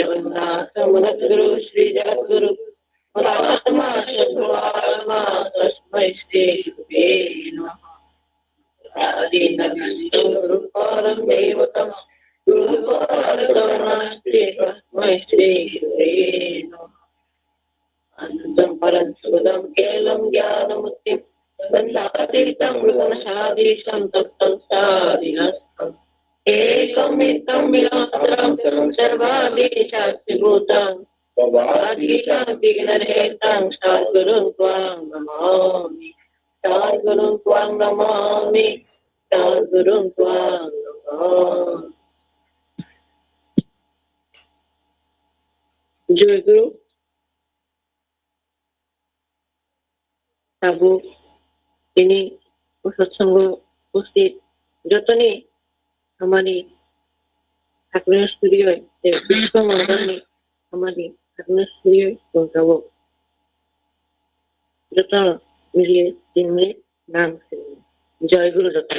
जगन्नाथ मदद्गुरु श्री जगद्गुरु महात्मा शंभुआत्मा तस्मै श्री गुरुवे नमः। आदिनवीनरूपं देवतं गुरुपादकमस्ति तस्मै श्री गुरुवे नमः। अनन्तं परं सुखदं केवलं ज्ञानमुक्तिं बन्धातीतं गुणसाधीशं तत्तं साधिनस्तम् एकमितं विनाशं सर्वादिशास्तिभूतं भवादिशं विघ्नहर्तां सद्गुरुं त्वां नमामि सद्गुरुं त्वां नमामि सद्गुरुं त्वां नमामि। जय गुरु। Tabu ini sanggup pusat jatuh हमारी ठाकुर स्टूडियो विश्व मंगल में हमारी ठाकुर स्टूडियो तो वो जता मिलिए दिन में नाम से जय गुरु जता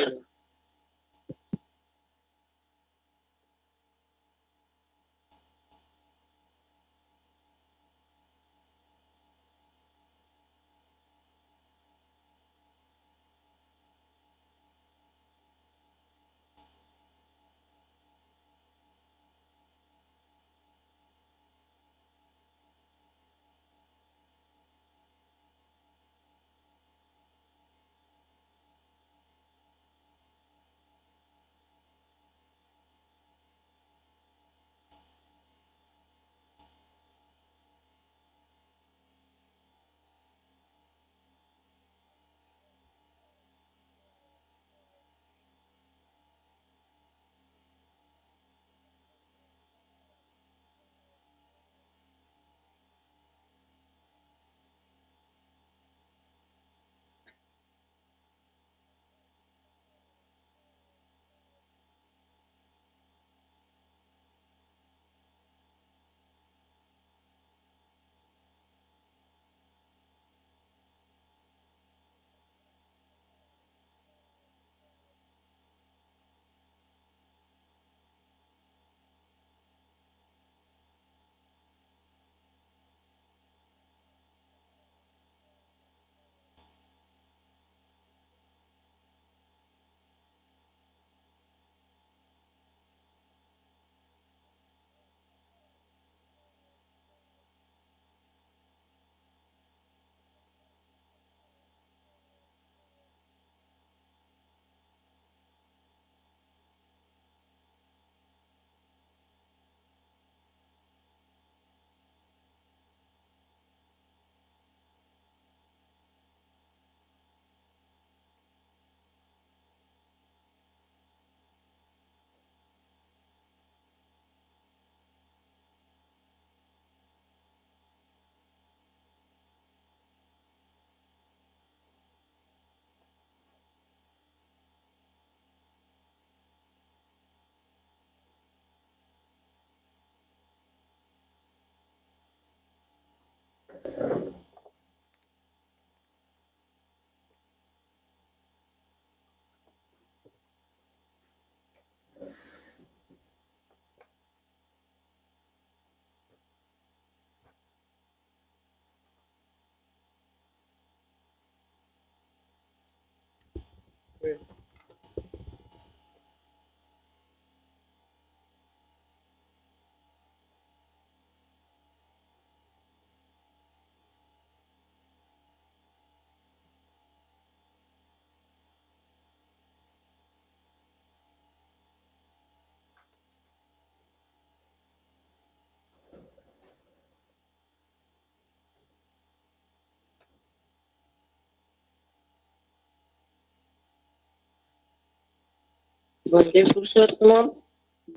वंदे पुरुषोत्तम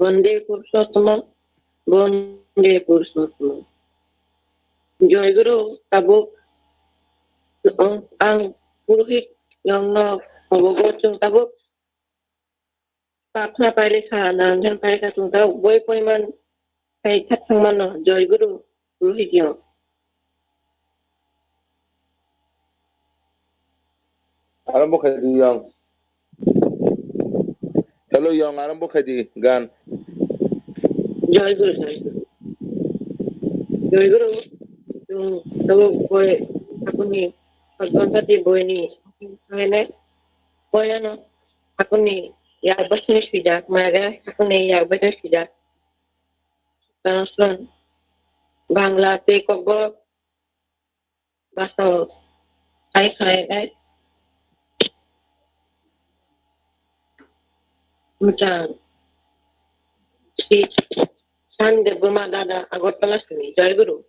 वंदे पुरुषोत्तम वंदे पुरुषोत्तम। जय गुरु tabu ang puruhit yang na mabugot yung tabu pakna paile sa nangjan paile sa tung tao boy poriman kay tatsang man no jay guru puruhit yung আরম্ভ খাই দি ইয়ং হ্যালো ইয়ং আরম্ভ খাই দি গান jay guru Joiguru, boy, Hakuni, Pagantati Boyni, Hene, Boyano, Hakuni, Yabasini Shijak, Maga, Hakuni, Yabata Shijak, Tanson, Bangla, take of Bob, Basso, I, Mutan, Speech, Sunday Burma Dada, Agotala, Joiguru.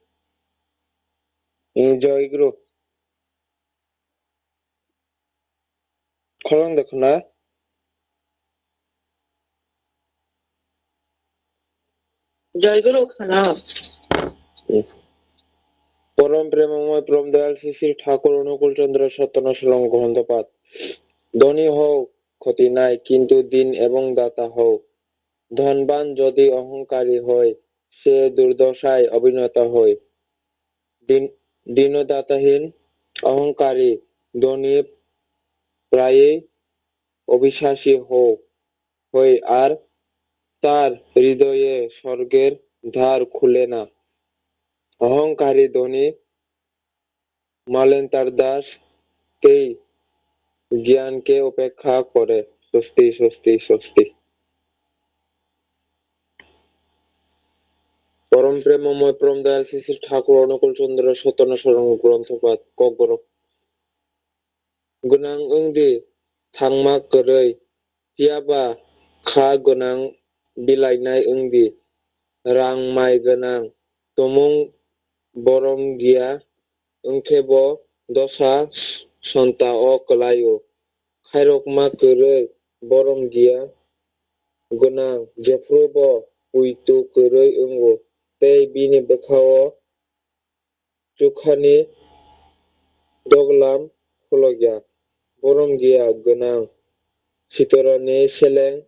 জয়গুরু খলং দেখো না জয়গুরু খানা পরম প্রেমময় পরম দয়াল শ্রী শ্রী ঠাকুর অনুকূল চন্দ্র সত্যনাশলং গ্রন্থপাঠ ধনী হও ক্ষতি নাই কিন্তু দিন এবং দাতা হও ধনবান যদি অহংকারী হয় সে দুর্দশায় অবিনত হয় দীনদাতাহীন অহংকারী ধনী প্রায়ই অবিশ্বাসী হয় আর তার হৃদয়ে স্বর্গের দ্বার খুলে না অহংকারী ধনী মালেন তার দাস তেই জ্ঞানকে উপেক্ষা করে স্বস্তি স্বস্তি স্বস্তি পরম প্রেমময় পরম দয়াল শ্রী শ্রী ঠাকুর অনুকূল চন্দ্র সত্যনাশলং গ্রন্থপাঠ ককবরক गोनां ओंदि थांमा गोरै पियाबा खा गोनां बिलाइनाय ओंदि रां माइ गोनां तमुं बरम गिया ओंखेब दसा सन्ता अ कलायो खायरकमा गोरै बरम गिया गोनां जेफ्रुब उइतु गोरै ओंगो तै बिनि बेखाव जुखानि दगलाम खलग्या बरम गिया गोनां सितरनि सेलें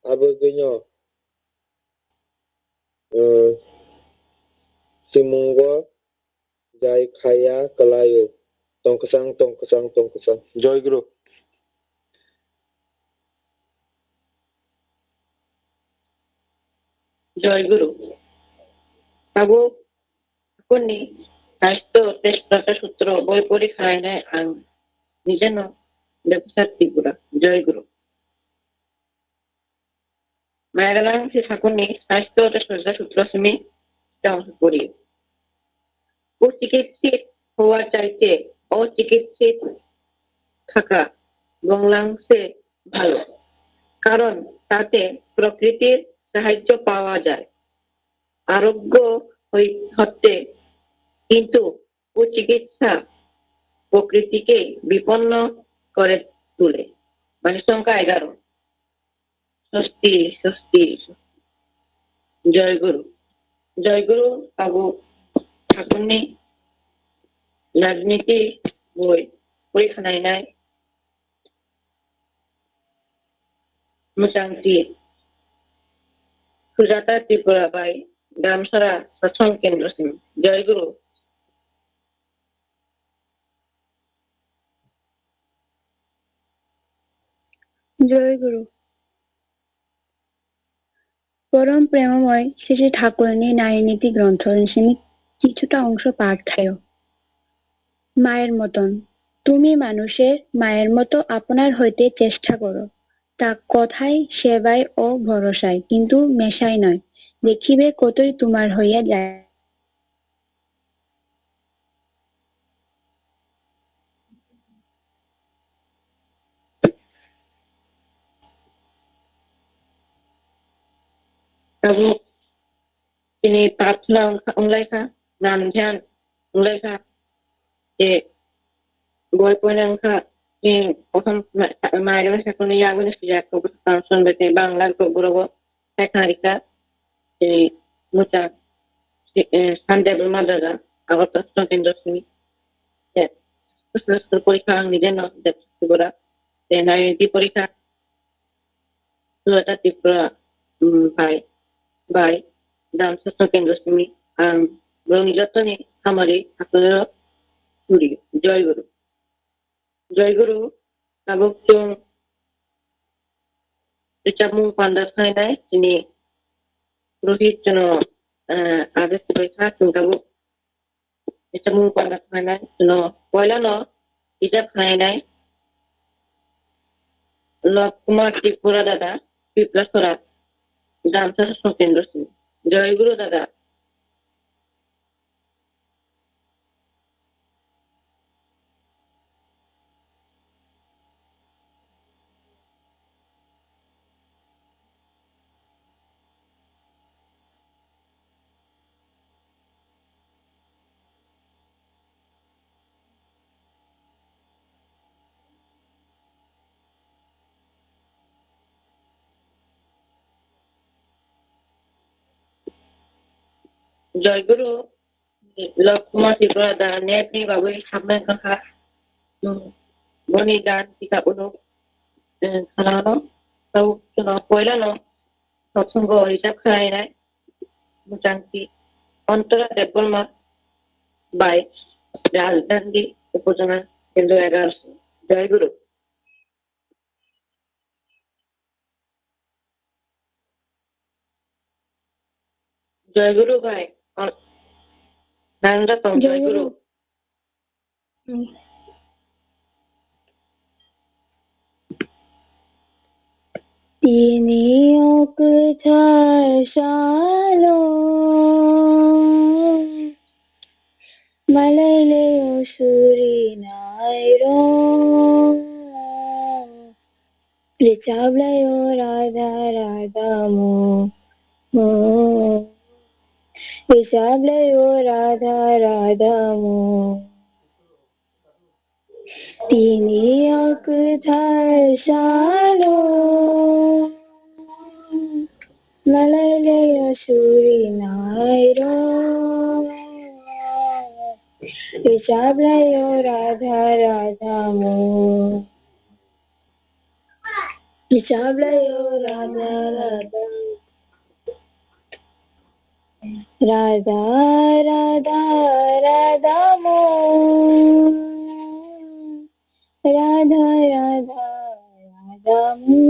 आबोगैनो सिमुंग जाय खाया कलायो टंकसां टंकसां टंकसां जयगुरु জয়গুরু বাবু আপনি সাহিত্য তেজপ্রতা সূত্র বই পরীক্ষায় নেয় আং নিজেন ব্যবসার ত্রিপুরা জয়গুরু মায়াগালাং সে ঠাকুরনি সাহিত্য তেজপ্রতা সূত্র সেমি পড়ি ও চিকিৎসিত হওয়ার চাইতে অচিকিৎসিত থাকা গংলাংশে ভালো কারণ তাতে প্রকৃতির সাহায্য পাওয়া যায় আরোগ্য হতে কিন্তু কুচিকিৎসা প্রকৃতিকে বিপন্ন করে তোলে মানে সংখ্যা 11 স্বস্তি স্বস্তি জয়গুরু জয়গুরু বাবু ঠাকুরনি রাজনীতি বই পরীক্ষায় নাই মোটামুটি সুজাতা ত্রিপুরা বাই গ্রামসারা সৎসঙ্গ কেন্দ্র সিং জয়গুরু জয়গুরু পরম প্রেমময় শ্রী শ্রী ঠাকুরানী নারীনীতি গ্রন্থ কিছুটা অংশ পাঠ খায় মায়ের মতন তুমি মানুষের মায়ের মতো আপনার হইতে চেষ্টা করো তা কথায় সেবায় ও ভরসায় কিন্তু মেশায় নয় দেখিবে কতই তোমার হইয়া যায় Kamu ini প্রার্থনা অংলাইখা নাম ধ্যান অংলাইখা যে বই পড়াংখা প্রথম মায়ের ভাষা কোনো ইয়াগুলো সুজাক শুনবে বাংলার গৌরব শেখারিকা এই মোচা সান্ডে মাদ্রাজা আগত কেন্দ্র শুনি পরীক্ষা নিজের ত্রিপুরা নারী পরীক্ষা সুরাটা ত্রিপুরা পাই বাই দাম স্বাস্থ্য কেন্দ্র শুনি যত্নে খামারি আপনাদের চুরি জয়গুরু জয়গুরু কাবক চং চামু পান্ডা খাই নাই তিনি রোহিত জন আদেশ পরীক্ষা কাবক Ita mo pa na no. Wala no. Ita খাই লব কুমার ত্রিপুরা দাদা পিপলাসরা ডান্সার সতেন্দ্র সিং জয়গুরু দাদা জয়গুরু লব কুমার ত্রিপুরা দাদা নেটনি বাবুই সামনে কথা বনি গান kita uno kanano tau kuno poila no সৎসঙ্গ হিসাব খাই নাই মোটামুটি অন্তরা দেববর্মা বাই রাজধানী উপজেলা কেন্দ্র 11 জয়গুরু জয়গুরু ভাই নারায়ণ জয়গুরু তিনি অকুঠার সালো মালাইলে সুরি নাইরো রিচাবলায় রাধা রাধা মো রিচাবলায় রাধা রাধা মো তিনি অকুঠার সালো মালাইলে সুরি নাইরো রিচাবলায় রাধা রাধা মো রিচাবলায় রাধা রাধা রাধা রাধা রাধা মো রাধা রাধা রাধা মো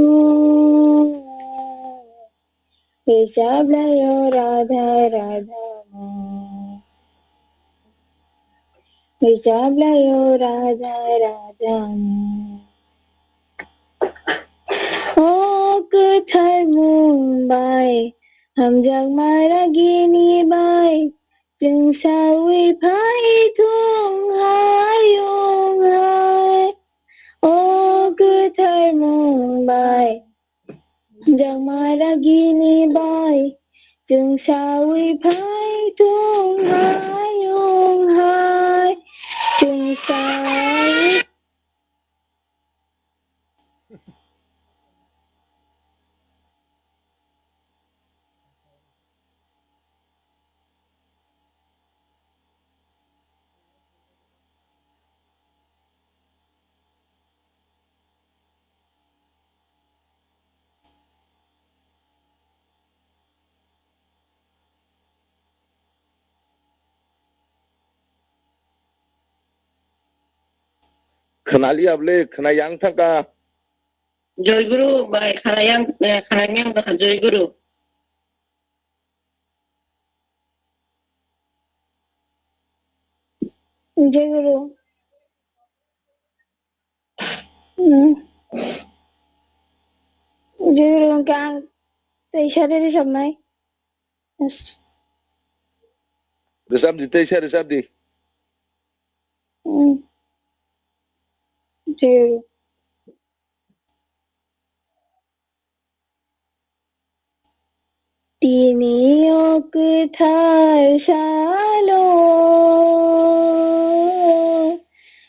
রিচাবলায় রাধা রাধা মো রিচাবলায় রাধা রাধা মো Okuthar Mumbai Hamjak Maragini Bai Jung Sawi Phai Thung Hayong Hai Okuthar Mumbai Hamjak Maragini Bai Jung Sawi Phai Thung Hayong Hai Jung Sawi Kenali able kenayang taka জয়গুরু ভাই খানায়াং কথা জয়গুরু জয়গুরু জয়গুরু গান এই সাথে সব নাই resab di tei share resab di জয়গুরু তিনি okuthar সালো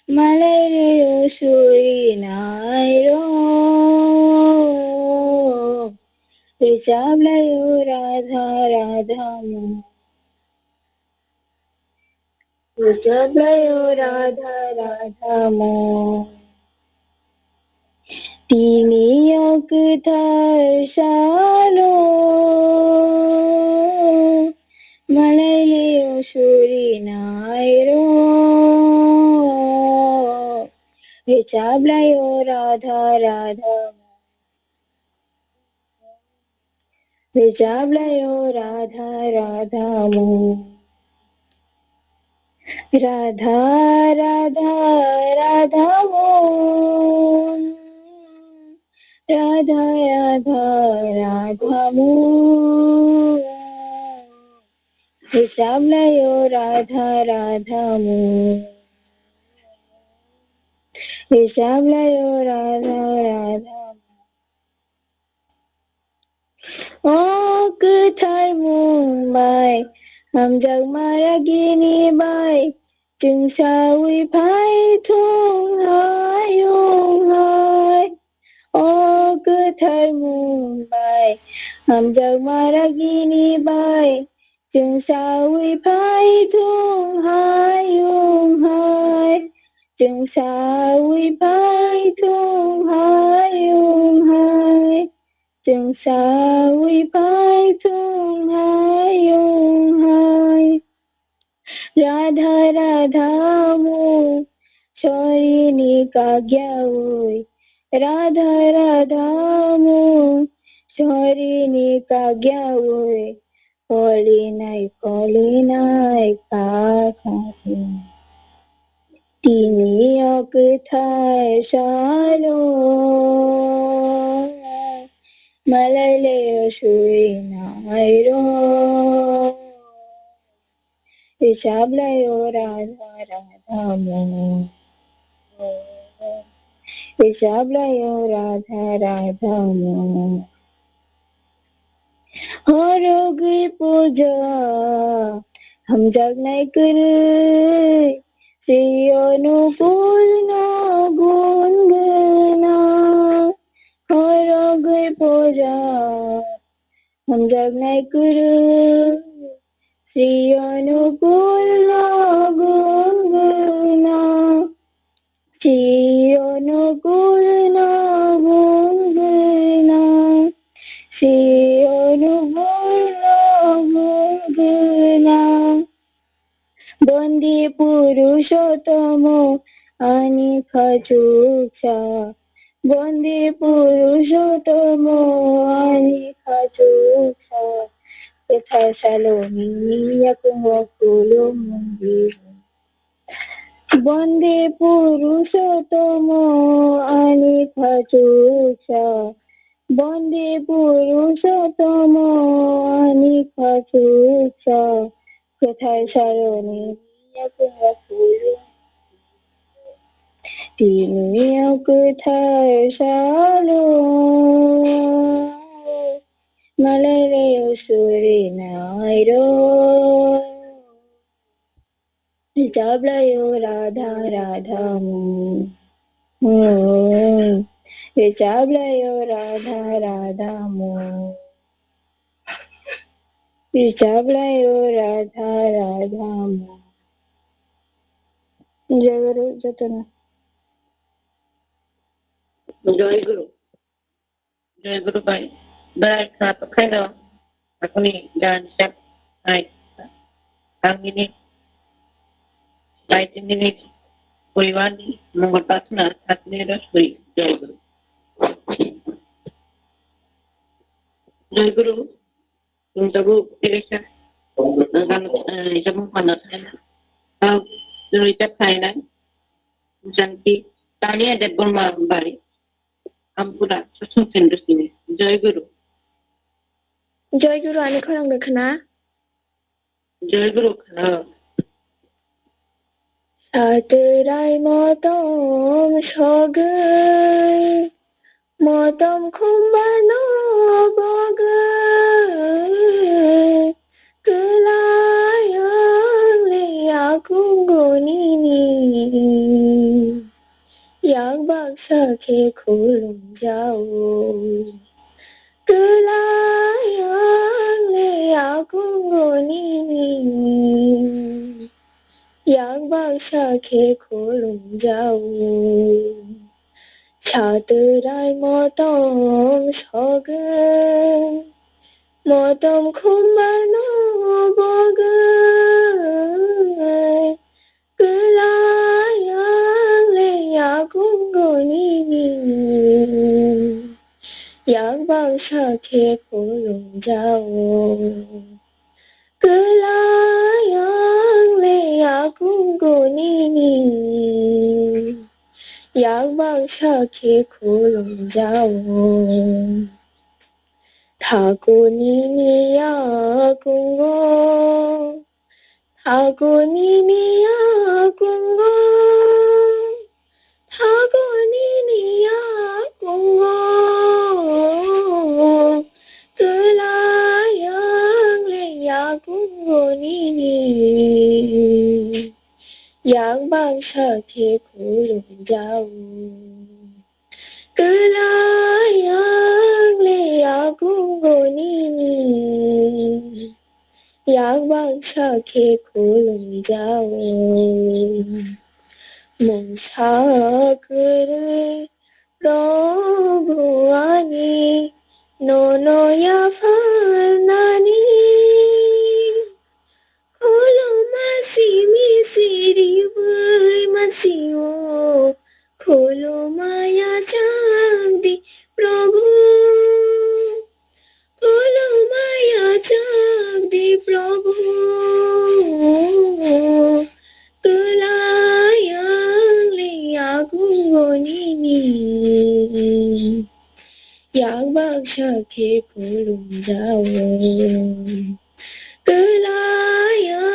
মালাইলে সুরি নাইরো রিচাবলায় রাধা রাধা মো রিচাবলায় রাধা রাধা মো তিনি okuthar সালো মালাইলে সুরি নাইরো রিচাবলায় রাধা রাধা রিচাবলায় রাধা রাধা মো राधा राधा राधा मोहन राधा राधा राधा मोहन हिसाब लायो राधा राधा मोहन हिसाब लायो राधा राधा ओक थाय मुंबाय हमजों मारा गिनी बाय जों सावि फाय थं हायुं हाय ओक थाय मुंबाय हमजों मारा गिनी बाय जों सावि फाय थं हायुं हाय जों सावि फाय थं हायुं हाय जों सावि फाय थं हायुं हाय राधा राधा मो सरिनी काग्यावै राधा राधा मो सरिनी काग्यावै फलिनाय काखाखै तिमी अकथाय सालो मलाई ल्यायो सुरिनाय र हिसाब लायो राधा राधा मोहन हिसाब लायो राधा राधा मोहन हरगै पूजा हम जगनाय करै श्री अनुकूल गुण गना हरगै पूजा हम जगनाय करै श्री अनुकूल गुण गना श्री अनुकूल गुण गना श्री अनुकूल गुण गना बंदी पुरुषोत्तम आणि खचूचा बंदी पुरुषोत्तम आणि खचूचा तथा सलोनी यकुंगकुलो मंदिर बंदी पुरुषोत्तम आणि खचूचा बंदी पुरुषोत्तम आणि खचूचा तथा सलोनी यकुंगकुलो तिमी अकथाय सालो मलाई ल्यायो सुरिनाय र हिसाब लायो राधा राधा मोहन हिसाब लायो राधा राधा मोहन हिसाब लायो राधा राधा मोहन जय गुरु जतन जय गुरु भाई baik sa pagkano ako ni dan siap ay ang ini kahit hindi ni Kuiwani menggotas na at niras kay Jai Guru yung tago pilisa ang isa mong panasan ang luritap kainan janti tanya de burma bari ampura susung sendus ini Jai Guru ani khorang dekhna Jai Guru Saterai motom shogai motom khumbano bogai kelayang liakungonini yang baksa ke khulum jauh kelayang liakungonini yang baksa ke khulum jauh Saterai motom shogai motom khumbano bogai kelayang liakungonini yang baksa ke khulum jauh kelayang liakungonini 약방샤케 굴lum자오 타고니니야 궁고 타고니니야 궁고 타고니니야 궁고 그라양레야 궁고니니 양방샤케 굴lum자오 그라양레야 궁고니니 양방샤케 굴lum자오 몽사그를 로부아니 노노야 파나니 콜로마시미 시리브이 마시오 콜로마야 장디 প্রভু 콜োমায়া জাগদি প্রভু তুলায়ালিয়া গুঙ্গনিনি 양방샤케 굴lum자오 তুলায়ালিয়া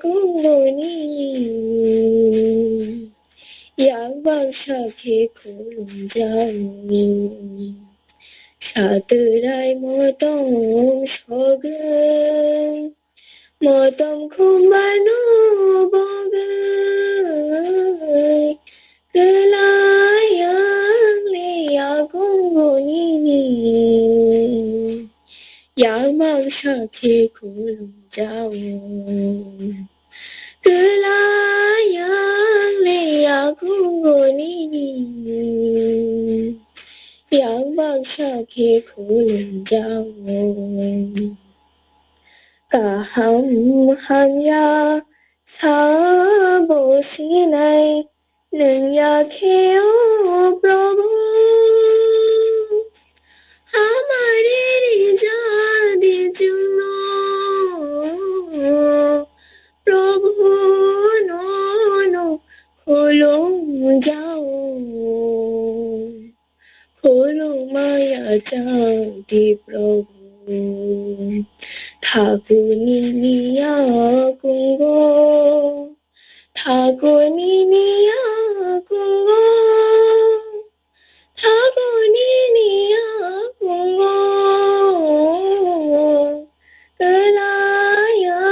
গুঙ্গনি니 양방샤케 굴lum자오 সাতরাই মতম সগৈ মতম খুম্বানো বগৈ 그라양 레야 공고니니 양방샤케 굴lum자오 그라양 레야 공고니니 양방샤케 굴lum자오 কাহামহায়া সাবসিনাই নয়াখেও প্রভু আমারে জাদি জন্য প্রভু নন খোলো যাও 콜로마야 장디 প্রভু 타고니니야 궁고 타고니니야 궁고 타고니니야 궁고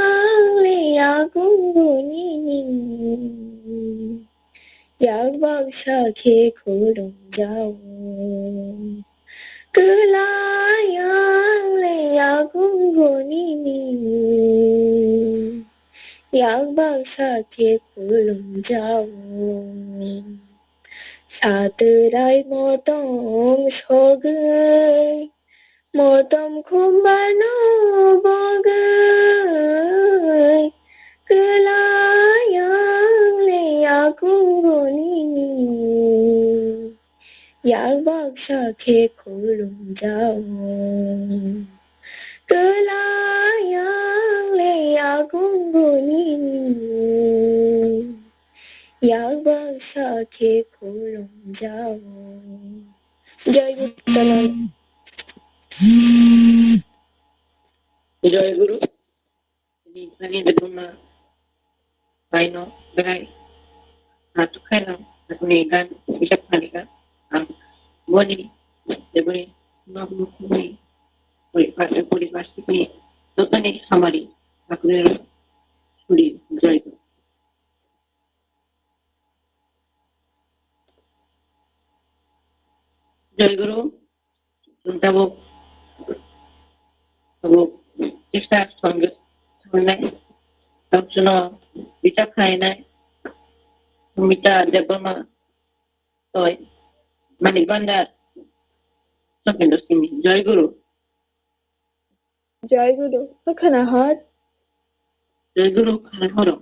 그라양레야 궁고니니 양방샤케 굴lum자오 그라양레야 궁고니니 양방샤케 굴lum자오 사드라이 모동 소그이 모동 콤바노 버그이 그라양레야 궁고니니 양방샤케 굴lum자오 그라양레야 궁고니니 양방샤케 굴lum자오 জয় গুরু জয় গুরু তিনি দেখুন পাইনো বেড়াই হাত খাইলাম আপনি গান হিসাব খানিকা বনি যেগুলি পরিবার থেকে দোকানে খামারি ঠাকুরের ছুরি জয় গুরু জয় গুরু শুনতাবো চেষ্টা সঙ্গে নাই তার জন্য পিঠা খাই নাই মিঠা দেবমা তয় মানিক ভান্ডার সকেন্দ্র সিং জয় গুরু খানা হাট জয় গুরু খানা হরো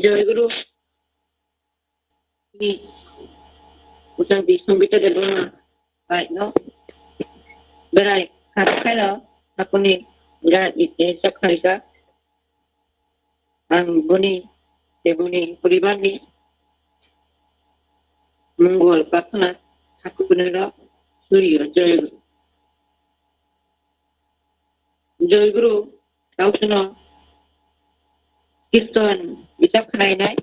জয়গুরু 우선 성비자들 보면 no berai kakala akuni ga ite sakarika ang buni tebuni puribar ni mongol patna ঠাকুরেরা সূর্য জয়গুরু गावसोरनाव कीर्तन बिजाब खोनानाय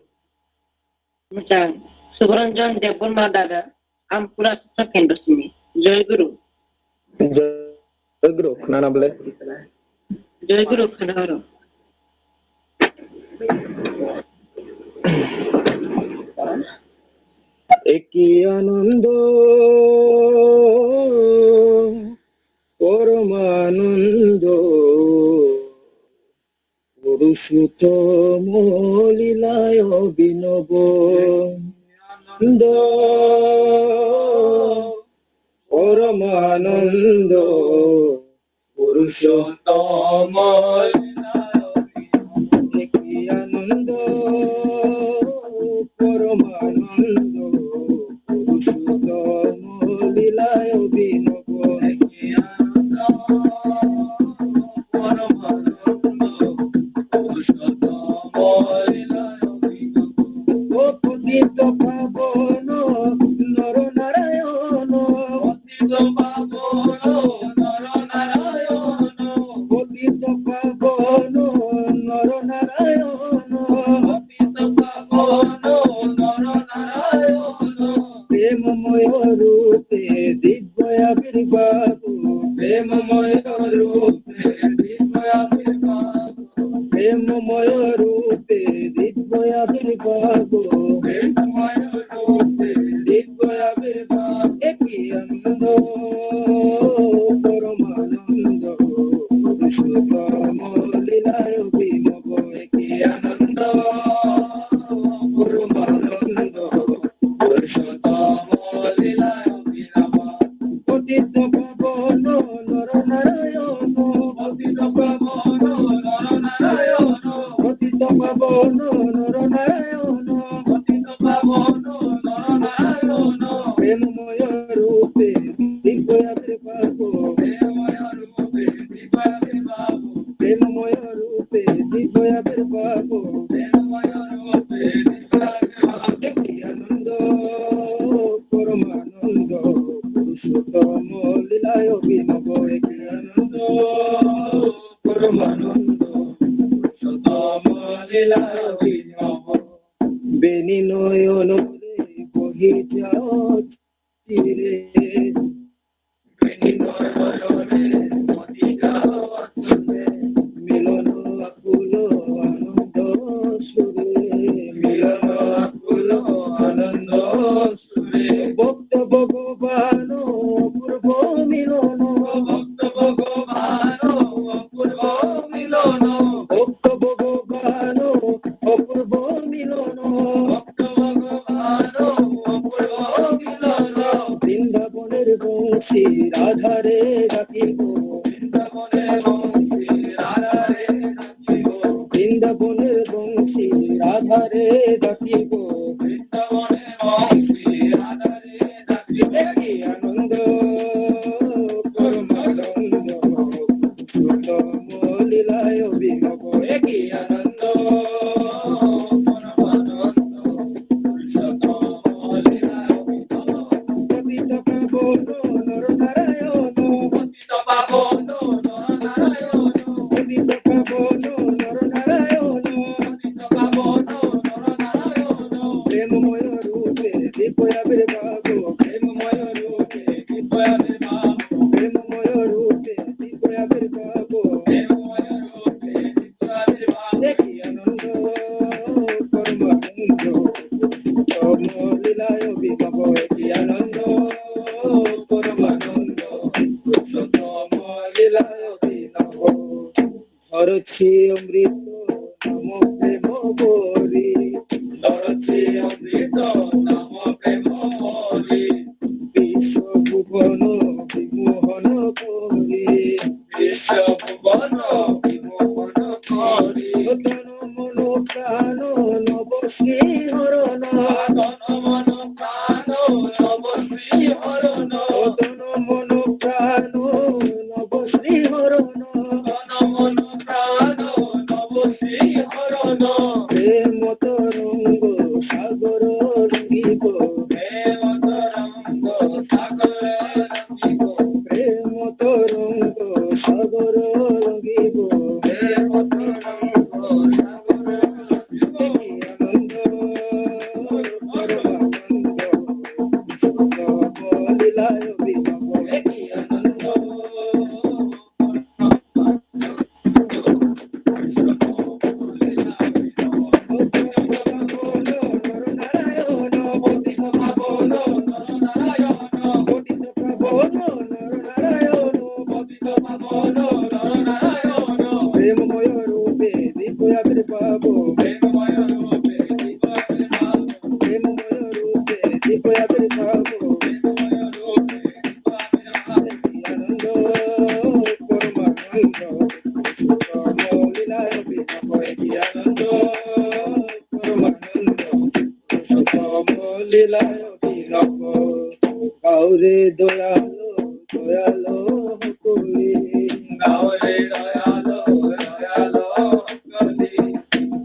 मोजां सुभरन्जन देबबर्मा दादा आमपुरा केन्द्रसिनि जयगुरु जयगुरु खोनाना बोले जयगुरु खोनाहरो একই আনন্দ পরমানন্দ পুরুষোত্তম লীলায় অভিনব আনন্দ পরমানন্দ পুরুষোত্তম একই আনন্দ পরমানন্দ পুরুষোত্তম লীলায় অভিনব একই আনন্দ পরমানন্দ পুরুষোত্তম লীলায় অভিনব ও পতিত পাবন নর নারায়ণ পতিত পাবন নর নারায়ণ পতিত পাবন নর নারায়ণ পতিত পাবন নর নারায়ণ প্রেমময় রূপে দিব্য আবির্ভাব প্রেমময় রূপে দিব্য আবির্ভাব প্রেমময় রূপে দিব্য আবির্ভাব প্রেমময় রূপে দিব্য আবির্ভাব একই আনন্দ পরমানন্দ পুরুষোত্তম লীলায় অভিনব একই আনন্দ পরমানন্দ পুরুষোত্তম লীলায় অভিনব পতিত পাবন নর নারায়ণ পতিত পাবন নর নারায়ণ পতিত পাবন নর নারায়ণ পতিত পাবন নর নারায়ণ প্রেমময় রূপে দিব্য আবির্ভাব প্রেমময় রূপে দিব্য আবির্ভাব প্রেমময় রূপে দিব্য আবির্ভাব প্রেমময় রূপে দিব্য আবির্ভাব একই আনন্দ পরমানন্দ পুরুষোত্তম লীলায় অভিনব একই আনন্দ পরমানন্দ পুরুষোত্তম লীলায় অভিনব বেনি নয়ন বহি যাও চিরে বেনি নয়নে বহি যাও চিরে মিলন আকুল আনন্দ সুরে মিলন আকুল আনন্দ সুরে ভক্ত ভগবান অপূর্ব মিলন ভক্ত ভগবান অপূর্ব মিলন ভক্ত ভগবান অপূর্ব মিলন ভক্ত ভগবান অপূর্ব মিলন বৃন্দাবনের বংশী রাধারে ডাকিব বৃন্দাবনের বংশী রাধারে ডাকিব বৃন্দাবনের বংশী রাধারে ডাকিব বৃন্দাবনের বংশী রাধারে ডাকিব একই আনন্দ পরমানন্দ পুরুষোত্তম লীলায় অভিনব একই আনন্দ পরমানন্দ পুরুষোত্তম লীলায় অভিনব পতিত পাবন নর নারায়ণ পতিত পাবন নর নারায়ণ পতিত পাবন নর নারায়ণ পতিত পাবন নর নারায়ণ প্রেমময় রূপে দিব্য আবির্ভাব প্রেমময় রূপে দিব্য আবির্ভাব প্রেমময় রূপে দিব্য আবির্ভাব প্রেমময় রূপে দিব্য আবির্ভাব একই আনন্দ পরমানন্দ পুরুষোত্তম লীলায় অভিনব একই আনন্দ পরমানন্দ পুরুষোত্তম লীলায় অভিনব ধরছি অমৃত নাম প্রেম বরি ধরছি অমৃত নাম প্রেম বরি বিশ্বভুবন বিমোহন করি বিশ্বভুবন বিমোহন করি তন মন প্রাণ নব শ্রীহরণ তন মন প্রাণ নব শ্রীহরণ তন মন প্রাণ নব শ্রীহরণ তন মন প্রাণ নব শ্রী পাবো প্রেমময় রূপে দিব্যাদের পাবো প্রেমময় রূপে দিব্যাদের পাবো প্রেমময় রূপে দিব্যাদের পাবো আনন্দ পরমানন্দ লীলায় বিনয় কি আনন্দ পরমানন্দ লীলায় বিনয় গাওরে দয়ালো দয়ালো করি গাওরে দয়ালো দয়ালো করি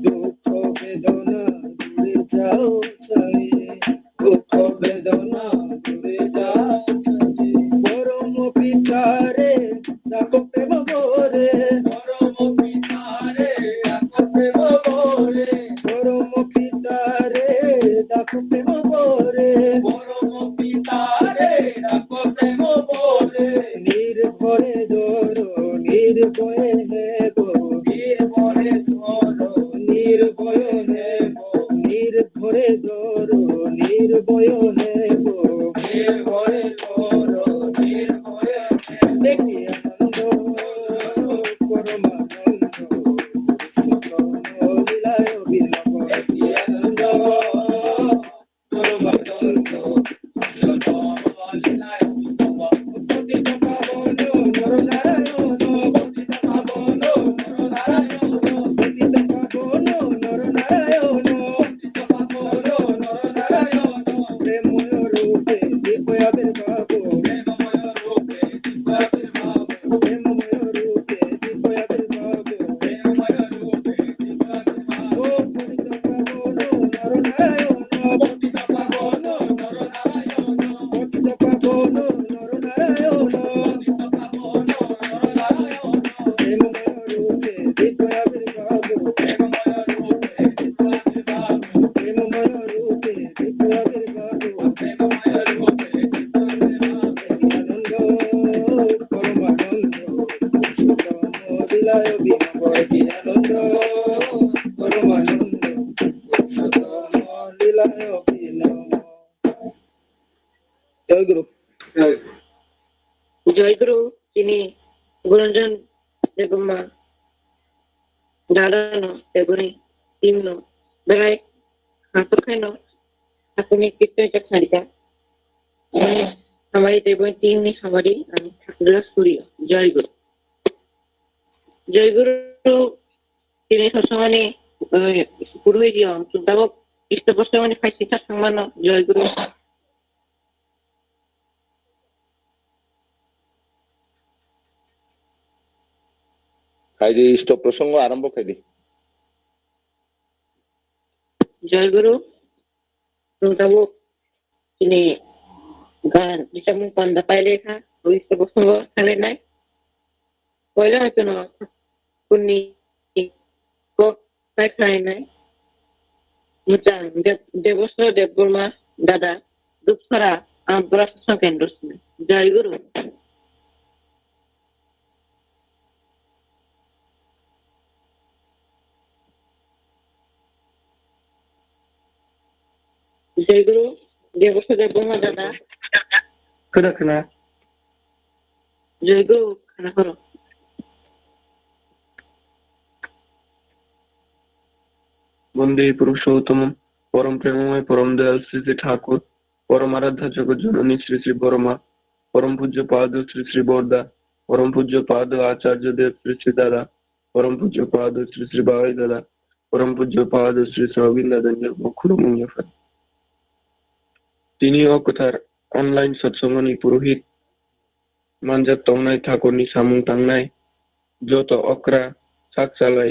দুঃখ বেদনা দূরে যাও চাই দুঃখ বেদনা দূরে যাও চাই পরম পিতারে ডাকো প্রেম ভরে পরম পিতারে ডাকো প্রেম ভরে পরম পিতারে ডাকো প্রেম ভরে পরম পিতারে ডাকো প্রেম ভরে নির্ভরে ধরো নির্ভয়ে নেব নির্ভরে ধরো নির্ভয়ে নেব নির্ভরে ধরো নির্ভয়ে নেব নির্ভরে ধরো নির্ভয়ে দেখি আনন্দ পরমানন্দ লীলায় বিনয় দেখি আনন্দ পরমানন্দ লীলায় বিনয় পতিত পাবন নরনারায়ণ পতিত পাবন নরনারায়ণ পতিত পাবন নরনারায়ণ পতিত পাবন নরনারায়ণ প্রেমময় রূপে দিব্যাদের পাবো প্রেমময় রূপে দিব্যাদের পাবো প্রেমময় রূপে দিব্যাদের পাবো প্রেমময় রূপে দিব্যাদের পাবো পতিত পাবন নরনারায়ণ পতিত পাবন নরনারায়ণ পতিত পাবন নরনারায়ণ পতিত পাবন নরনারায়ণ প্রেমময় রূপে দিব্যাদের পাবো প্রেমময় রূপে দিব্যাদের পাবো প্রেমময় রূপে দিব্যাদের পাবো প্রেমময় রূপে দিব্যাদের পাবো আনন্দ পরমানন্দ লীলায় বিনয় কি আনন্দ পরমানন্দ লীলায় বিনয় জয় গুরু জয়গুরু তিনি গুরঞ্জন দেবম্মা দাঁড়ানো দেবনী তিন্ন বেড়ায় হাঁটো খাইনো ঠাকুরের কীর্তনটা ছাড়িতা हमारी देवनी तीन ने हमारी ठाकुर सूर्य जयगुरु जयगुरु তিনি সবসময় পুরোহিত চিন্তাবক ইষ্টপ্রশ্ন মানে খাইছি থাকমান জয়গুরু খাইদি ইষ্ট প্রসঙ্গ আরম্ভ খাইদি জয়গুরু চিন্তাবক তিনি গান যেমন পান্দা পাইলে খা ওই ইষ্টপ্রসঙ্গ খেলে নাই পয়লা হয়তো না কুন্নি তাই খাই নাই দেবস্ব দেববর্মা দাদা দুঃখরা আন্তঃরাষ্ট্র কেন্দ্র জয়গুরু জয়গুরু দেবস্ব দেববর্মা দাদা খানা জয়গুরু খানা করো বন্দে পুরুষোত্তম পরম প্রেমময় পরম দয়াল শ্রী শ্রী ঠাকুর পরম আরাধ্যা জগৎ জননী শ্রী শ্রী বর্মা পরম পূজ্য পাদ শ্রী শ্রী বরদা পরম পূজ্য পাদ আচার্য দেব শ্রী শ্রী দাদা পরম পূজ্য পাদ শ্রী শ্রী বাবাই দাদা পরম পূজ্য পাদ শ্রী শ্রী অবিন্দ মুখুরমুঞ্জফা তিনি অকথার অনলাইন সৎসঙ্গনি পুরোহিত মানজাত তংনাই ঠাকুরনি সামুং তাংনাই যত অকরা সাক চালাই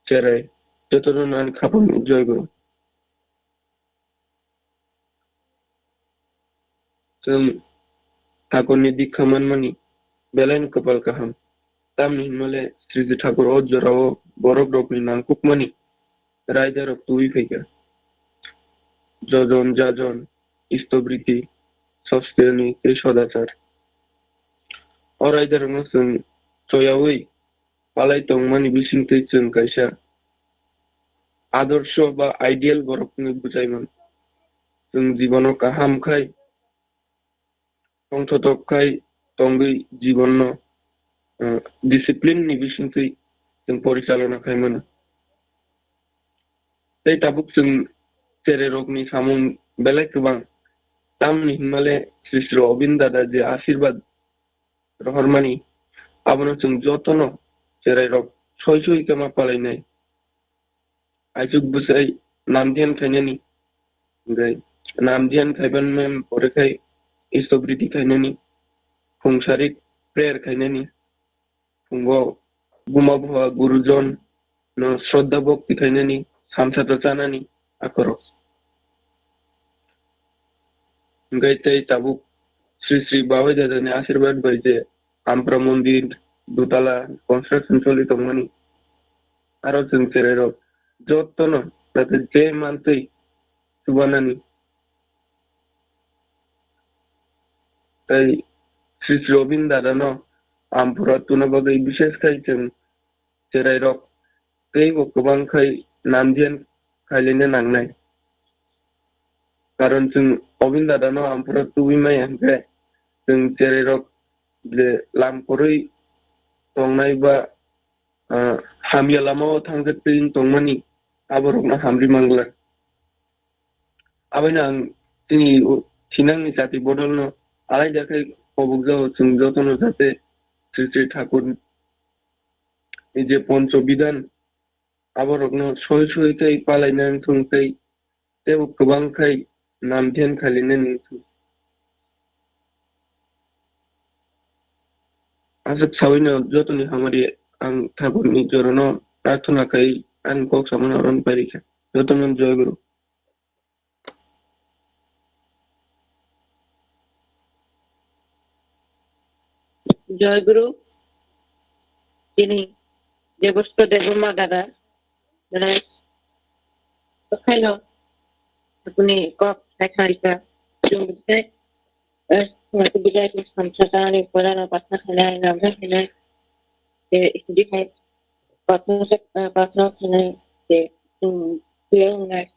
চেরাই যত নান খাপন জয়গুরু जों ठाकुरनि दीक्षा मोनमानि बेलाइन कपाल गाहाम तामनि हिनमाले श्रीजी ठाकुर अजराव बरफ रकनि नांकुकमानि रायदारक तुई फैगा जजन जाजन इष्टबृत्ति सस्तेनि এই সদাচার অরাইদারং जों চয়াওই পালাই তংমানি বিসিংতै जों কাইসা আদর্শ বা আইডিয়াল বরফনি বুঝাইমান जों জীবনক কাহাম খাই সংথতকাই তঙ্গই জীবন ডিসিপ্লিন নি বিসিংতै जों পরিচালনা খাইমান tei tabuk chung chere rokni samung belai kubang tamni himale Sri Sri Obin Dada je Ashirwad rohormani abono chung jotono chere rok soi kama palainai ajuk busai namdian khainani gai namdian khaiban mem pore khai istobriti khainani phungsarik prayer khainani phungo buma bhuwa gurujon no shraddha bhakti khainani samsata chanani akorok gai tei tabuk Sri Sri Babai Dada ni Ashirwad bai je Ampra Mondir dutala construction choli tongmani aro chung chere rok jotono jate je mantui subanani tai Sri Sri Obin Dada no Ampura tuna bagai bishes khai chung chere rok tei bo kubang khai namdian khailene nangnai karon chung Obin Dada no Ampura tubi mai hangke chung chere rok je lam korui tongnai ba hamya lamao thangjatin tongmani aborok na hamri mangla abaina ang tini sinang ni jati bodol no alai jakai obukjao chung jotono jate Sri Sri Thakur ni je poncho bidan aborok no soi kai palainan thungkai tebo kubang khai namdian khailene ningthung asuk sawino jotoni hamari ang Thakur ni jorono prarthana kai ang kok samana ron parikha jotonon joy guru জয়গুরু তিনি দেবস্থ দেবমা দাদা যারা খাইল আপনি cock খাইকা চুমতে Waktu bila itu samsata ni pada na pasna kena namanya kena istri kai pasna kena yang ngai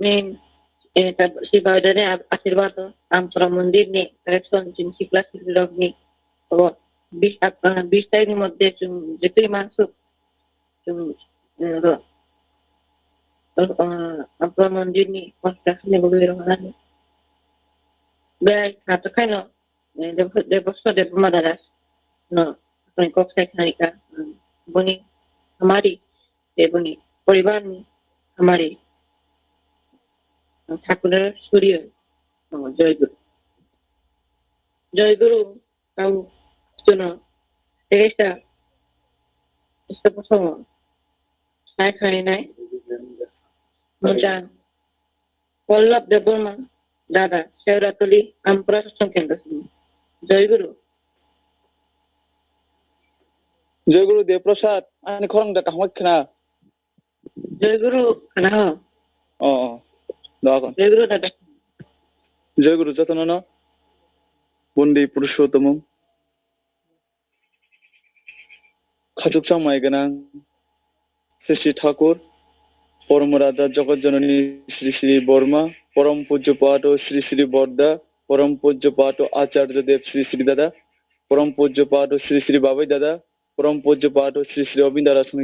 main si badan ni Ashirwad Ampura Mondir ni correction jin si kelas log ni oh 20 tahun ni mode jetu masuk Ampura Mondir ni construction ni boleh orang baik atau kan no deposto de Madaras no अपने Kock से खाने का बुनी हमारी बुनी परिवार में हमारे ठाकुर सूर्य जय गुरु kau suno esta pasang saya kaya macam Wallab Deborma Dada Shevratuli Ampura Sankenda Jai Guru Jayaguru Deprasad ani khorang da kahmak khna Jai Guru kana doakon Jai Guru Dada Jayaguru jatanana Bondi Purushottamam Khatukchang Maiganang Sri Sri Thakur Paramaraja Jagat Janani Sri Sri Borma Param Pujyapato Sri Sri Borda Param Pujyapato Acharya Dev Sri Sri Dada Param Pujyapato Sri Sri Babai Dada Param Pujyapato Sri Sri Obin Dada sung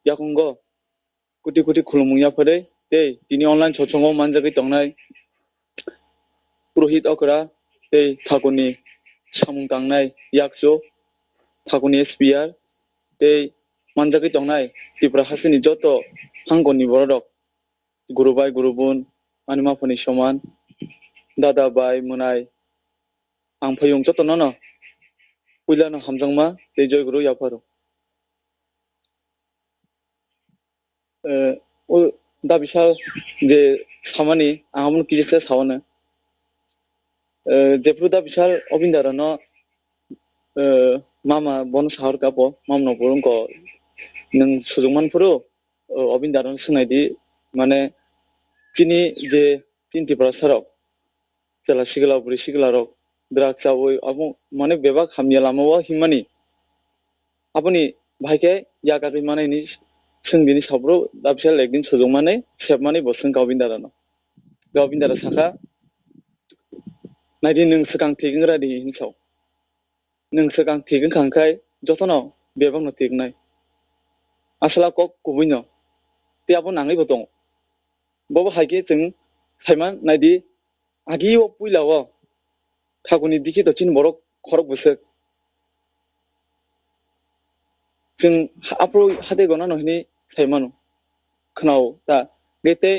yakungo kuti khulumung ya phade te tini online chochongo manjagi tongnai Purohit okra te Thakurni samung tangnai yakso Thakurni SPR te manjagi tongnai Tripura hasini joto hangoni borodok gurubai gurubun animafoni soman dada bai munai ang phayung joto nono puilano hamjangma te joy guru yaparo o da bisal je samani amun kijese sawana jepru da bisal Obindara no mama bon sahar kapo mamno purung ko nang sujungman puru Obindara no sunaidi mane kini je tinti prasarok cela sigala buri sigala rok drakcha oi abu mane bebak hamya lamawa himani apuni bhaike yakari mane ni sungdini sabro dabsel ekdin sujungmane sebmane bosung Obindara no Obindara saka naidi nung sekang tiging radi hinsau nung sekang tiging kangkai jotono bebak no tignai asala kok kubuino ते abo nangaibo dong bobo haike जों saiman naidi agio puilao thaguni dikhi to chin borok khorok busuk जों apro hade gona no hini saimano khnaw ta gete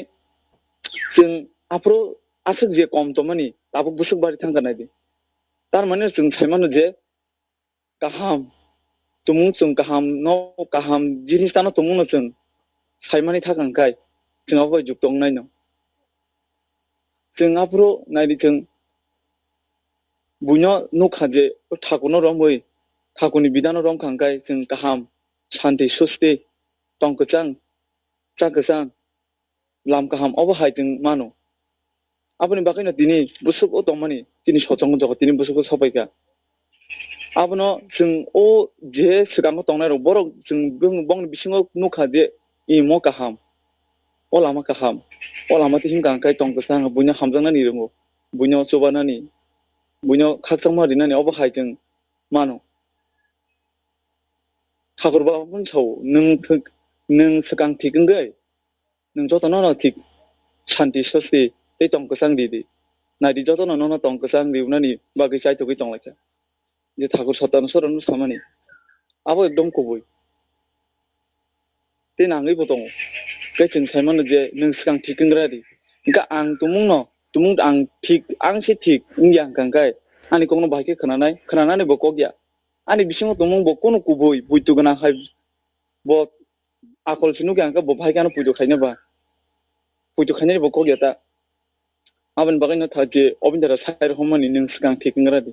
जों apro asuk je kom to mani abo busuk bari thangka naidi tar mane जों saimano je kaham tumung जों kaham no kaham jinis tano tumung no जों saimani thakangkai जों abo juktong naino जों apro naidi जों buino nukha je thakuno romoi thakuni bidano rom khangkai जों kaham shanti susti tongkachang chakachang lam kaham abo hai जों mano aboni bakaino tini busuk o tongmani tini sochong jog tini busuk sabaika abono जों o je sigang tongnai ro borok जों bong bisingo nukha je imo kaham o lama kaham o lama tin gangkai tongkachang buino hamjangnani rongo buino chobanani buino khakchangma rinani abo hai जों mano Thakurba pun sau nung sekang tikenggai nung joto no tik shanti sasti te tong kesang di na di joto no tong kesang di unani bagi sai to ki tong lacha je thakur satan soron samani abo ekdom koboi te nangai botong ke ching saiman je nung sekang tikengra di ka ang tumung ang tik ang si tik ngyang kangkai ani kongno bahike khananai bo kogya ani bisingo tumung bo kono kuboi buitu gana hai bo akol sinu gyang ka bo bhai kana pujo khaina ba pujo khaina bo kogya ta aban bagaino thaje obindara sair homani ning sikang thikingra di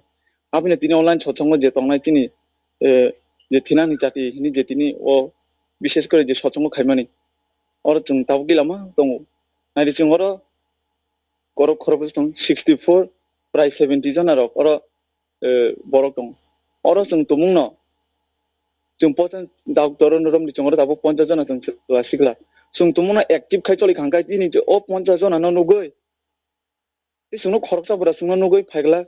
abina tini online chochongo je tongnai tini je thinani jati ni je tini o বিশেষ করে যে সচঙ্গ খাইমানি ওর जों दाउ गिलामा दङ नायदि जों ओरो गरब खरब दं 64 प्राय 70 जन आरो ओरो बरक दं ओरो जों तुमुंनो जों पजन दाउ दरन रम जों ओरो दाबो 50 जन जों लासिगला जों तुमुंनो एक्टिभ खाइचलि खांगाय दिनि जे ओ 50 जन न नुगै बिसुनो खरकसा बरा सुनो नुगै फाइगला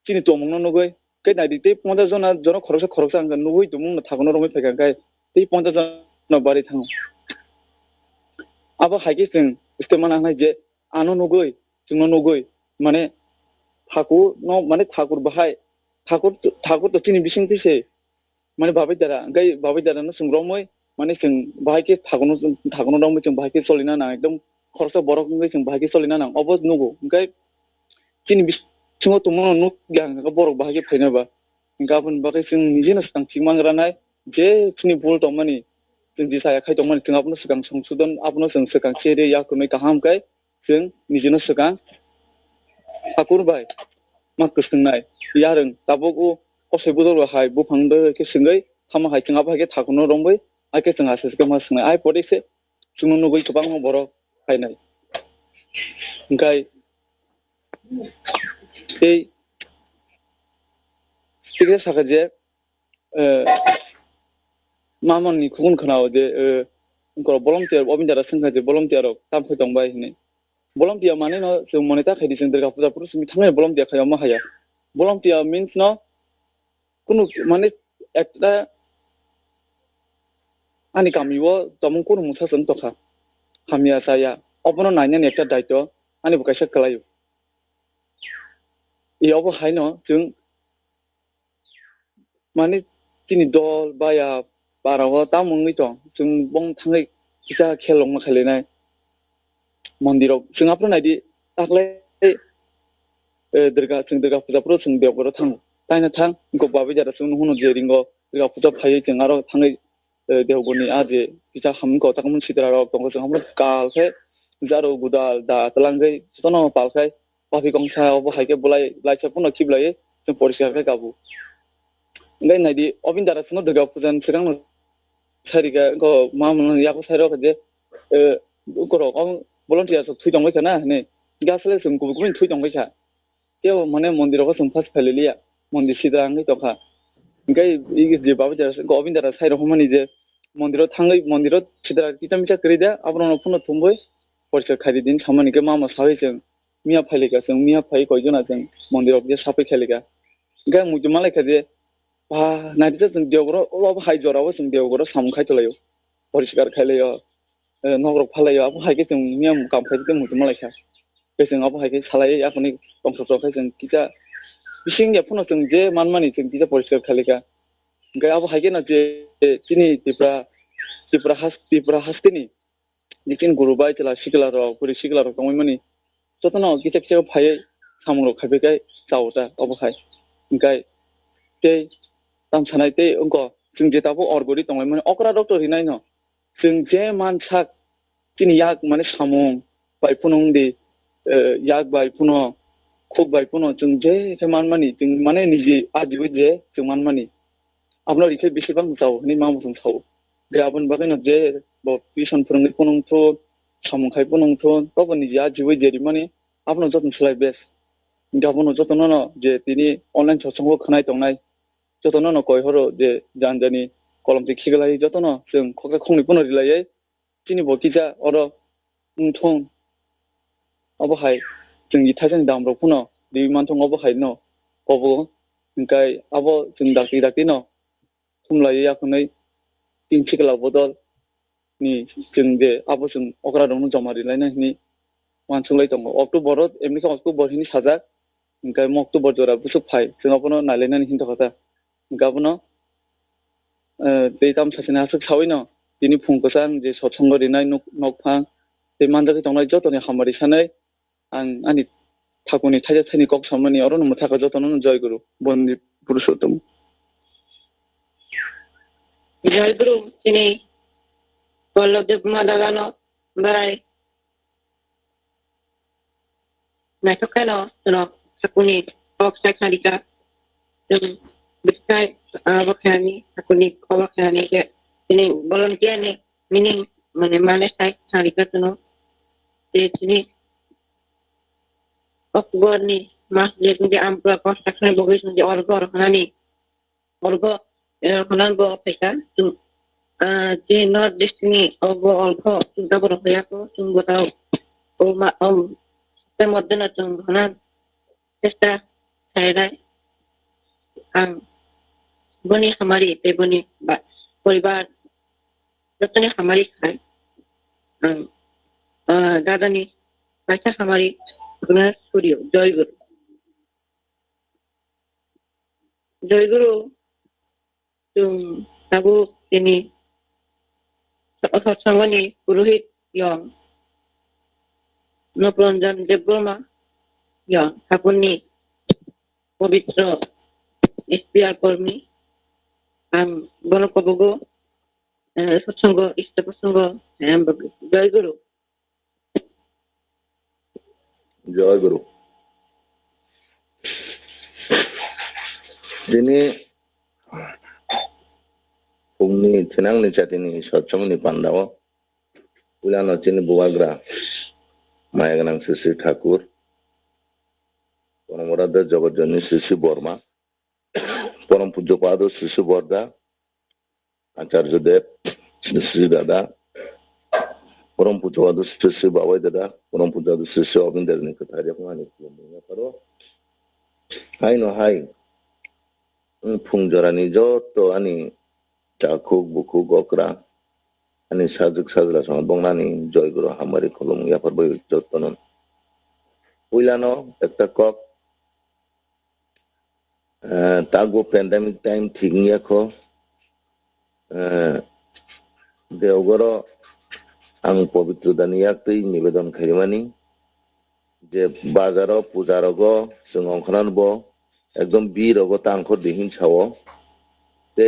दिनि तुमुंनो नुगै कै नायदि ते 50 जन खरकसा आंगन नुगै तुमुंनो थागनो रमै फाइगांगाय ते 50 जन बारि थाङो अब हाइके जों इस्तेमाल आंनाय जे आनो नुगै जोंनो नुगै माने ठाकुर न माने ठाकुर बाहाय ठाकुर तो तिनि बिसिं फैसे माने बाबाय दारानो सोंग्रमै माने जों बाहायके ठाकुरनो दं जों बाहायके सलिना ना एकदम खरसा बरक जों बाहायके सलिना ना अब नुगौ ओंखाय तिनि बिसिङाव तुमनो नु ग्यां बरक बाहायके फैनोबा गाबोन बागै जों निजेनो सिगां थिग मांग्रानाय जे तिनि बुल दं माने जों दिसाया खाय दं माने जों आपनो सिगां संसुदन आपनो जों सिगां सेरे याकुमै गाहामखाय जों निजेनो सिगां ठाकुर बाय माखो सोंनाय यारों दाबोगो कसैबो दरहाय बुफांदो के सोंगै खामाहाय जों आबाहाय ठाकुरनो रंबै आके जों आसेस मा सोंनाय आइ पदेसे जों नुगै गोबां बर' फायनाय ओंखाय ए सिगे साखा जे मामननि गुबुन खोनाव जे volunteer obindara संघ जे volunteer तामफै दंबाय हनै volunteer माने न जों मनेता खायदि जों दुर्गा पूजा पुरुष मी थांनाय volunteer खायाव मा हाया volunteer means न कुनु माने एकटा आनि गामियाव तमुं कुनु मुसा जों तखा खामिया जाया अपनो नायनाय एकटा दायित्व आनि बुकायसा खालायो इयावबो हायनो जों माने तिनि दल बाया बारावा तामुंनि दं जों बं थाङै किसा खेलं खालायनाय मन्दिराव जों आपनो नायदि दाख्लै दुर्गा फुजाफोराव जों बेयावबो थाङो तायना थां गो बाबि जारा जों हुनु जे रिंगो दुर्गा फुजा फायो जों आरो थाङै देवगुनि आजे किसा हमको ताकमन सिद्राराव दंगो जों हमनो कालखे जारो गुदाल दा तलांगै सनो पालखाय पाफि गंसायाव हायके बुलाय लाइसाफोरनो खिबलायो जों परिस्कार गाबु ओंखाय नायदि अबिन्दारा सुनो दुर्गा फुजान सिगां सारिगा गो मा मन याको साइराव जे गरो volunteer so थुइ दंबाय थाना नै गासले जों गुबुन थुइ दंबाय था तेव माने मन्दिराव जों फास फालिलिया मन्दिर सिदाङै दखा ओंखाय इ जे बाबा जारा गोबिन्दारा साइराव हमनि जे मन्दिराव थाङै मन्दिराव सिदा किता मिसा करिदा आब्रनो फुनो थुंबै परिस्कार खारि दिन खामानिखौ मा साबै जों मिया फालिगा जों मिया फाइ कयजना जों मन्दिराव जे साफै खालिगा ओंखाय मुजु मालायखा जे बा नायदि जों देवगरो अबाव हाइजराव जों देवगरो सामखाय तलायो परिस्कार खालायो नगर फालायो अब हायके जों मियाम कामफाय जों मुजु मालायखा बेजों अब हायके सालाय आखनि दंसफ्रावखाय जों किजा बिसिं याफुनो जों जे मानमानि जों किजा परिस्कार खालिका ओमफ्राय अब हायके ना जे तिनि तिब्रा हास्तिनि निकिन गुरुबाय चला सिगलाराव गुरि सिगलाराव दंबाय मानि जतन किजा किजा फायै सामरो खायफैखाय जावदा अब हाय ओमफ्राय ते दाम सानाय ते अंक जों जे दाबो अरगरि दंबाय माने अकरा डक्टर हिनाय न जों जे मानसा तिनि याक माने सामुं बायफुनंदि याक बायफुनो खुब बायफुनो जों जे मानमानि जों माने निजि आजिबो जे जों मानमानि আপনার ইসে বেশিরভাগ যাও নি মামুসুম সাও গে আপন বাকে না যে টিউশন फोरोंनाय পনংथ সামুখাই পনংथ তবে নিজে আজিবো যেরি মানে আপনার যতন সলাই বেস গাবন যতন ন যে তিনি অনলাইন সৎসঙ্গ খনাय দंनाय যতন ন কয় হरो যে जानजानि কলমতে খিগলাই যতন जों খকা খংনি পন रिलायै তিনি বকিজা অর थं अबहाय जों इथाजों दामरो फुन दिमानथं अबहाय न अबो ओंखाय अब जों दाखि न खुमलायै आखनै तिनसिगला बदल नि जों जे अब जों अग्रा दं जमारिलायना नि मानसुलाय दं अक्ट'बर एमनिखा अक्ट'बर हिनि साजा ओंखाय अक्ट'बर जरा बुसु फाय जों अपनो नायलायनानै हिनथ खाता गाबनो दैताम सासेना हासक सावै न दिनि फुंखोसान जे सत्संग रिनाय नकफां दै मानजाखै दंनाय जतनि हामारि सानै आं आंनि ठाकुरनि थाइजा थाइनि कक सामनि अरन मथाका जतन जय गुरु बन्दी पुरुषोत्तम জয়গুরু তিনি বল্লভদেব মাদাগানো বাই নাটকানো তোনো সাকুনি অক্সাই খালিকা তুমি বিস্কাই আবখানি সাকুনি অবখানি কে তিনি বলন কিয়ানে মিনিং মানে সাই খালিকা তোনো তিনি অক্টোবরনি মাস যে তুমি আমরা কনস্ট্রাকশন বগিস যে অর্গ অর্গনানি অর্গ হনান bo peka tum je not destiny of all ko tum ta boro ya ko tum botao o ma te modde na tum hanan চেষ্টা ছাইরাই ang boni hamari te boni ba পরিবার যতনে hamari খায় ang দাদানি বাচ্চা hamari গুণা করিও জয় গুরু tabu ini সৎসঙ্গনি পুরোহিত young Nabaranjan Debbarma young ঠাকুরনি পবিত্র SPR কর্মী গণকবগ সৎসঙ্গ ইষ্ট প্রসঙ্গ জয় গুরু জয় গুরু दिनै फुंनि थिनांनि जातिनि सत्संगनि पान्डाव उलानो चिनि बुवाग्रा मायागनां श्री ठाकुर परमराध्य जगतजननी श्री बर्मा परम पूज्यपाद श्री बरदा आचार्य देव श्री दादा परम पूज्यपाद श्री बाबाई दादा परम पूज्यपाद श्री अबिंदरनि खोथारिया मानि खुलुमनाय पारो हाय न हाय फुंजरानि जत आनि चाखुक बुखुक गकरा आनि साजुक साजरा सं दंनानि जय गुरु हामारि खुलुम याफोरबो जतन उइलानो एकटा कक तागो पेंडेमिक टाइम थिगनियाखो देवगरो आं पवित्र दानियाक्तै निवेदन खाइमानि जे बाजारो पुजारगो जों अंखनानबो एकदम बीरगो तांखो दिहिन छावो ते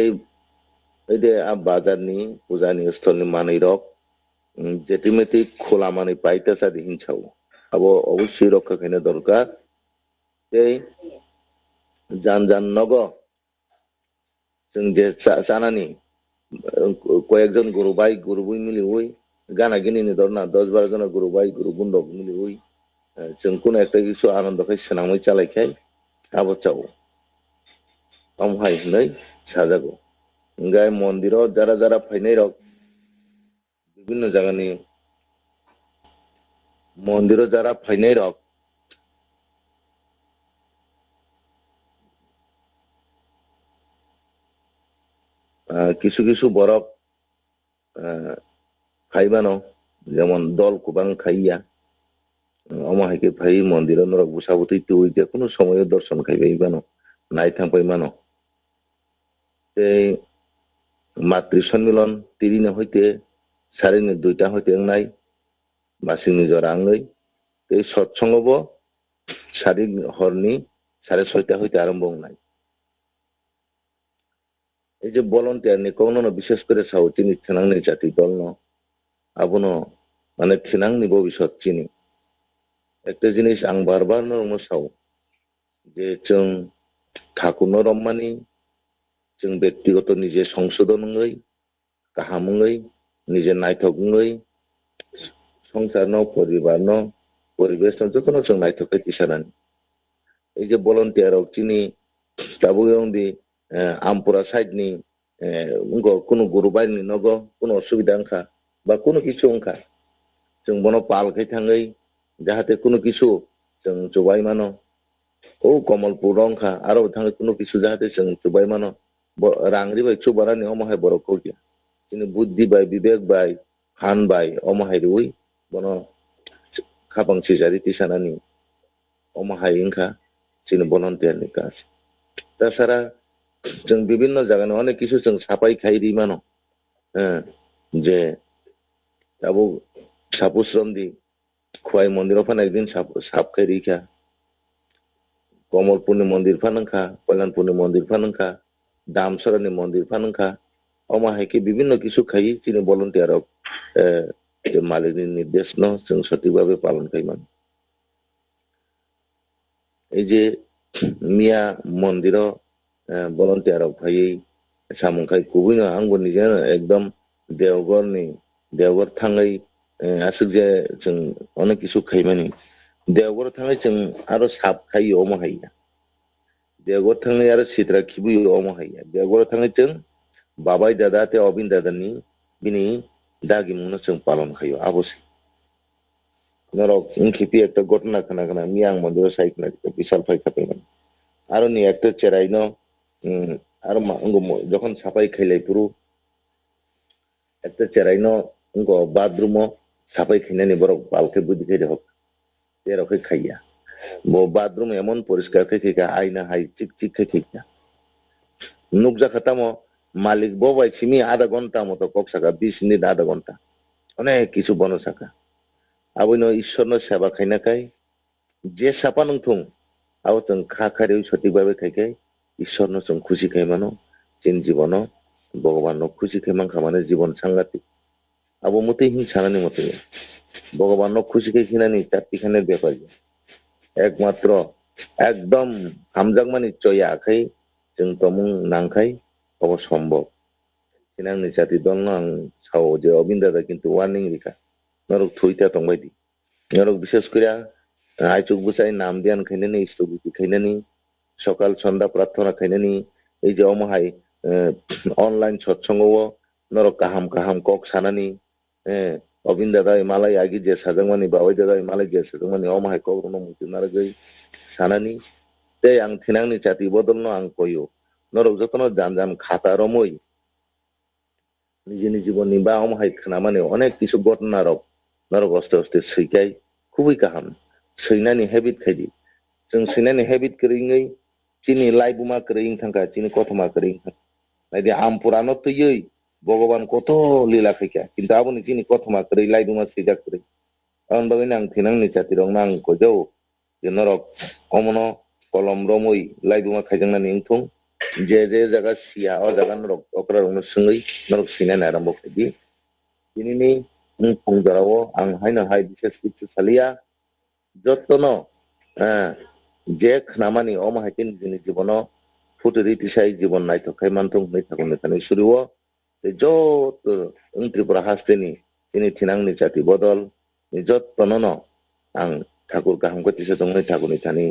एदे आ बाजारनि पुजानि स्थलनि मानैरक जेटिमेति खोला मानै पाइतासा दिहिन छावो आबो अवश्य रक्षा खाइनो दरकार ते जान नगो जों जे जानानि कयेकजन गुरुबाई गुरुबुई मिली हुई गाना गिनी दरना 10-12 जन गुरुबाई गुरुबुंडक मिली हुई जों कोनो एकटा किसु आनन्दखै सनामै चालायखाय आबो चाव हम हाय नै साजागो गाय मंदिरो जारा जारा फाइनाय रक विभिन्न जागानि मंदिरो जारा फाइनाय रक किसु किसु बरक खाइबानो যেমন দল কুবাং খাইয়া অমাহাইকে ফাই মন্দির নরক বুসাবতী তুই যে কোনো সময় দর্শন খাইবাই মানো নাই থাকবাই মানো এই মাতৃ সম্মিলন তিরিনে হইতে সারিনে 2টা হইতে নাই বাসি নিজর আঙই এই সৎসঙ্গব সারি হরনি 6:30 হইতে আরম্ভ নাই এই যে ভলান্টিয়ার নি কোনো বিশেষ করে সাউথিনি থেনাংনি জাতি দল ন আবনো মানে থেনাংনি ভবিষ্যৎ চিনি একটা জিনিস আং বারবার নরম সাও যে जों ঠাকুর রম্মানি जों ব্যক্তিগত নিজে সংশোধনই কাহামই নিজে নাইথকই সংসার ন পরিবার ন পরিবেশ ন যতন जों নাইথকে তিসানানি এই যে ভলান্টিয়ার চিনি তাবুয়ংদি আমপুরা সাইডনি কোনো গুরু বাইনি নগ কোনো অসুবিধা অংখা বা কোনো কিছু অংখা जों বনো পালখাই থাঙই যাহাতে কোনো কিছু जों জবাই মানো ও কমলপুর অংখা আরো থাঙে কোনো কিছু যাহাতে जों জবাই মানো রাংরি বাই চুবারানি অমহাই বড় কইয়া কিন্তু বুদ্ধি বাই বিবেক বাই খান বাই অমহাই রুই বনো খাবাংসি জারি তিসানানি অমহাই ইংখা চিনি ভলান্টিয়ারনি কাজ তাছাড়া जों বিভিন্ন জায়গায় অনেক কিছু जों সাপাই খাইরি মানো হ্যাঁ যে আবু সাপুশ্রম দি খোয়াই মন্দির ফান একদিন সাপ খাইরি খা কমলপুরনি মন্দির ফানখা কল্যাণপুরনি মন্দির ফানখা দামসরানি মন্দির ফানখা অমাহাইকে বিভিন্ন কিছু খাই চিনি ভলান্টিয়ার মালিকনি নির্দেশ ন जों সঠিকভাবে পালন খাই মান এই যে মিয়া মন্দির ভলান্টিয়ার ভাই সামুখাই কুবুইনো आंबो निजे एकदम देवघर थाङै आसुक जे जों अनेक किछु खाइमानि देवघर थाङै जों आरो साप खाइयो अमहाइया देवघर थाङै आरो सिद्रा खिबुयो अमहाइया देवघर थाङै जों बाबाई दादा ते अबिन दादानि बिनि दागि मुनो जों पालन खाइयो अबश्य नरक इनखिपि একটা ঘটনা খানা মিয়াং মন্দির সাইকনা বিশাল ফাই খাপাইমান আরো নি একটা চেরাইনো আর যখন সাপাই খাইলাই পুরো একটা চেরাইনো বাথরুম সাপাই খাইনানি বড় বালকে বুদ্ধি খাই হোক এরকম খাইয়া বাথরুম এমন পরিষ্কার খাইখা আইনা হাই চিক চিক খাইখা নুক জাখাতামো মালিক ববাই সিমি আধা ঘন্টা মতো কক সাকা 20 মিনিট আধা ঘন্টা অনেক কিছু বন সাকা আবৈন ঈশ্বর সেবা খাইনা খাই যে সাপা নংথুং আবো जों খাখারি সঠিকভাবে খাইখাই ঈশ্বর जों খুশি খাই মানো চিন জীবন ভগবান খুশি খাই মান খামানে জীবন সাংঘাতিক আবো মতে হিংসানানি মতে ভগবান খুশি খাই খিনানি চারটিখানের ব্যাপার একমাত্র একদম হামজাগমানি চয়া আখাই जों তমুং নাংখাই অব সম্ভব খিনাংনি জাতি দল আং সাও যে অবিন দাদা কিন্তু ওয়ার্নিং রেখা নরক থইতা তংবাইদি নরক বিশেষ করে আইচুক বুসাই নাম ধ্যান খাইনানি স্থগিতি খাইনানি সকাল সন্ধ্যা প্রার্থনা খাইনানি এই যে অমহাই অনলাইন সৎসঙ্গ নরক কাহাম কাহাম কক সানানি অবিন দাদা মালাই আগি যে সাজাংমানি বাবাই দাদা মালাই যে সাজাংমানি অমহাই কক রনো মুক্তি নারগৈ সানানি তে আং থিনাংনি জাতি বদল আং কইও নরক যতন জান জান খাতা রমই নিজেনি জীবন বা অমহাই খানামানে অনেক কিছু ঘটনা নরক অস্তে অস্তে সৈকাই খুবই কাহাম সৈনানি হেবিট খাইদি जों सैनानि हेबिट करिङै चिनि लाइबुमा करिङ थांखा चिनि कथमा करिङ नाइदि आमपुरानो तैयै भगवान कत लीला खैका किन्तु आबोनि चिनि कथमा करि लाइबुमा सिदा करि आन बागैनो आं थिनांनि चातिरं नां कजौ जे नरक अमनो कलम रमै लाइबुमा खाइजांनानि इंथुं जे जागा सिया अ जागा नरक अकरा रंनो सोङै नरक सिनानि आरम्भ खाइदि दिनैनि फुंजाराव आं हायनो हाय बिसेस किछु सालिया जत्तनो যে খানামানি অমাহাইতিন যিনি জীবন ফুটরি তিসাই জীবন নাইথকাই মানথং নাইথাকনে থানি সুরিও যত ত্রিপুরা হাস্তেনি তিনি থিনাংনি জাতি বদল যত্তনন আং ঠাকুর গাহামকে তিসা দংনি ঠাকুরনি থানি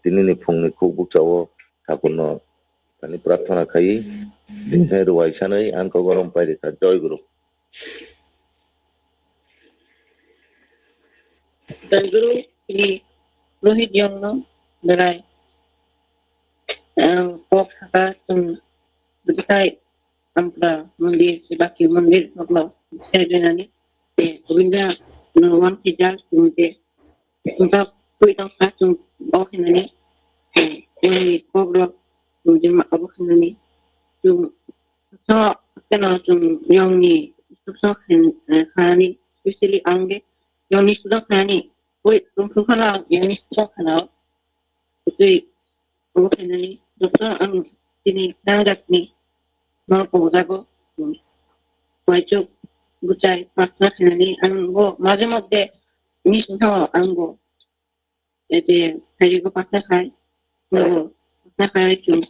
তিনিনি ফুংনি খুব বুকচাও ঠাকুরন থানি প্রার্থনা খাই দিনহে রুয়াইসাनै আনকো গরম পাইরেখা জয় গুরু জয়গুরু তিনি রোহিত জন্য বেড়ায় কক থাকা বেকাই আমরা মন্দির বাকি মন্দির হলো সেজনানি Govinda no one kijal sunte sunta kuitang ka sung okinani ni koglo sunte ma abokinani sung so kana sung yongni so khani especially ange yongni so khani koi sung khana yongni so khana koi okinani doktor ang tini nangatni ma podago koi bucay pasna khanani anggo maje modde misho anggo ete harigo pasna khai anggo pasna khai chum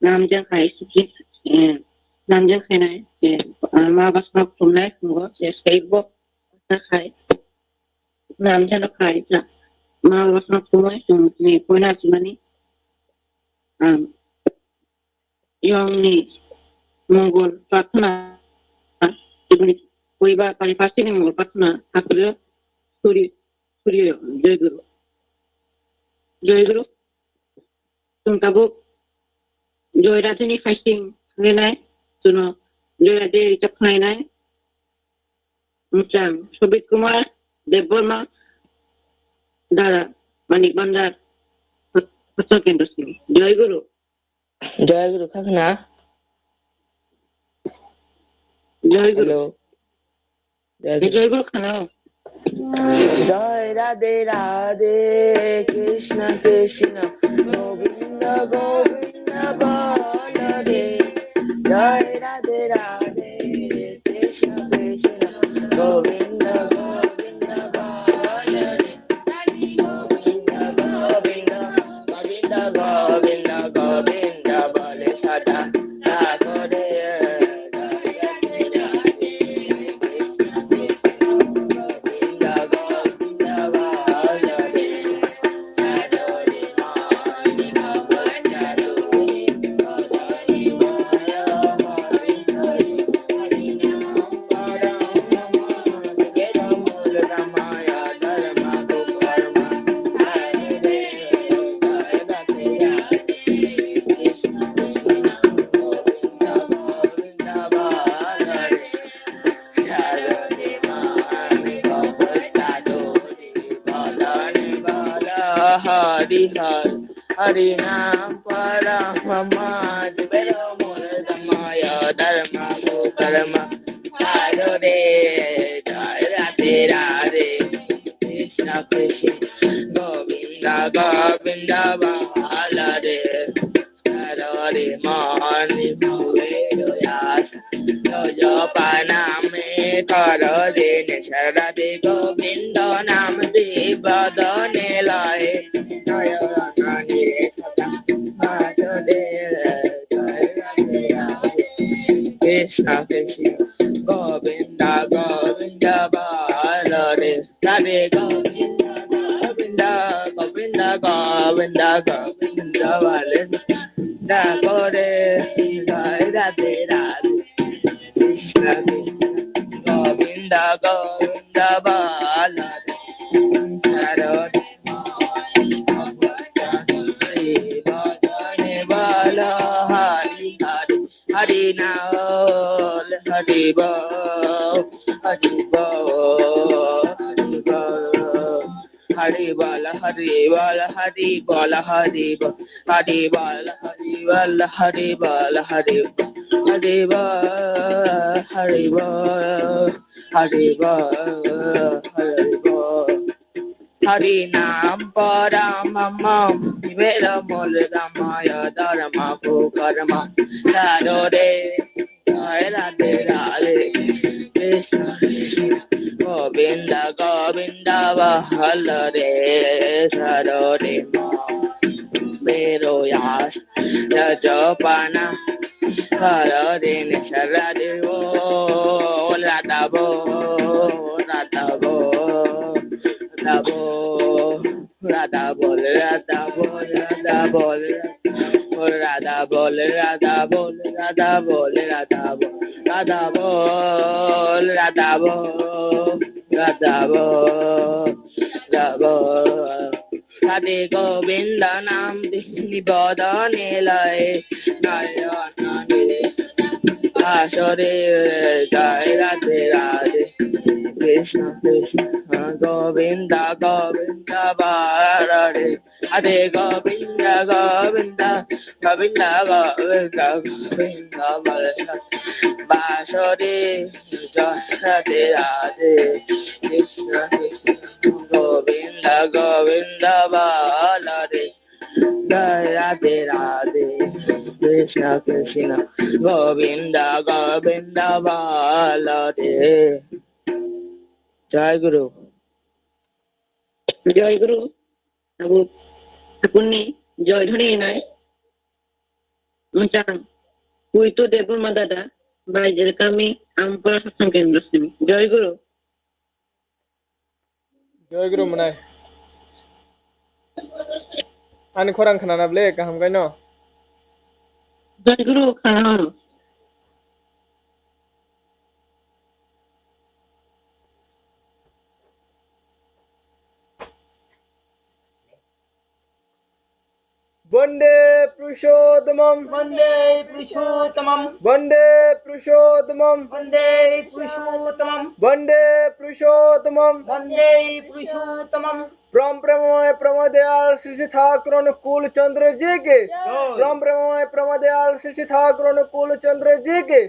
namjang khai suki namjang khai nai ma basna tumnai anggo se saibo pasna khai namjang khai ja ma basna tumai chum ni poina chimani yong ni mongol pasna Kuiba kali pasti ni mau patna hakul suri joy guru tung tabu joy rati ni fighting nai suno joy rati chapai nai mucam Sobit Kumar Deborma Dara Manik Bandar Pasal Kendra sini joy guru kakna joy guru hello joy guru khana Jai Radhe Radhe Krishna Krishna Govinda Govinda Balade Jai Radhe Radhe Krishna Krishna Govinda Govinda Balade Govinda Govinda Govinda Govinda Govinda Bale Sada Nagode Hari Nam Paramama Jivelo Muladamaya Dharma Karma Jaya De Jaya Radhe Radhe Krishna Krishna Govinda Govinda Balade Radhe Mani Bhuveyo Yas Jojo Paname Karo De Nisharade Govinda Nam Dibadane Lai Krishna Krishna Govinda Govinda Balade Radhe Govinda Govinda Govinda Govinda Govinda Balade Nagode Radhe Radhe Krishna Krishna Govinda Govinda Balade Radhe Hari Naal, Hari Bol, Hari Bol, Hari Bol, Hari Bol, Hari Bol, Hari Bol, Hari Bol, Hari Bol, Hari Bol, Hari Bol, Hari Bol, Hari Bol, Hari Bol. Hari Nam Paramamam Vela Muladamaya Dharma Karma Radhe Jai Radhe Radhe Krishna Krishna Govinda Govinda Balade Radhe Mero Yas Rajopana Radhe Nisharade Radabo Radabo Radabo, Radabo, Radabo, Radabo, Radabo, Radabo, Radabo, Radabo, Radabo, Radabo, Radabo, Radhe Govinda Nam Nibodane Lai Nayana Ashore Jai Radhe Radhe Krishna Krishna Govinda Govinda Bharare Hare Govinda Govinda Govinda Govinda Govinda Bharare Vasudeva Radhe Radhe Krishna Krishna Govinda Govinda Bharare Radhe Radhe Krishna Krishna Govinda Govinda Balade Jai Guru জয় গুরু আবু ঠাকুরনি জয় ধরে নাই macam itu debur madada belajar kami ampera satsang kendra sini jai guru menai ani khorang khana na ble kaham gaino jai guru khana Vande Purushottamam Vande Purushottamam Vande Purushottamam Vande Purushottamam Vande Purushottamam Vande Purushottamam Brahm Brahmamay Pramadayal Shri Shri Thakur Anukul Chandra ji के Brahm Brahmamay Pramadayal Shri Shri Thakur Anukul Chandra ji के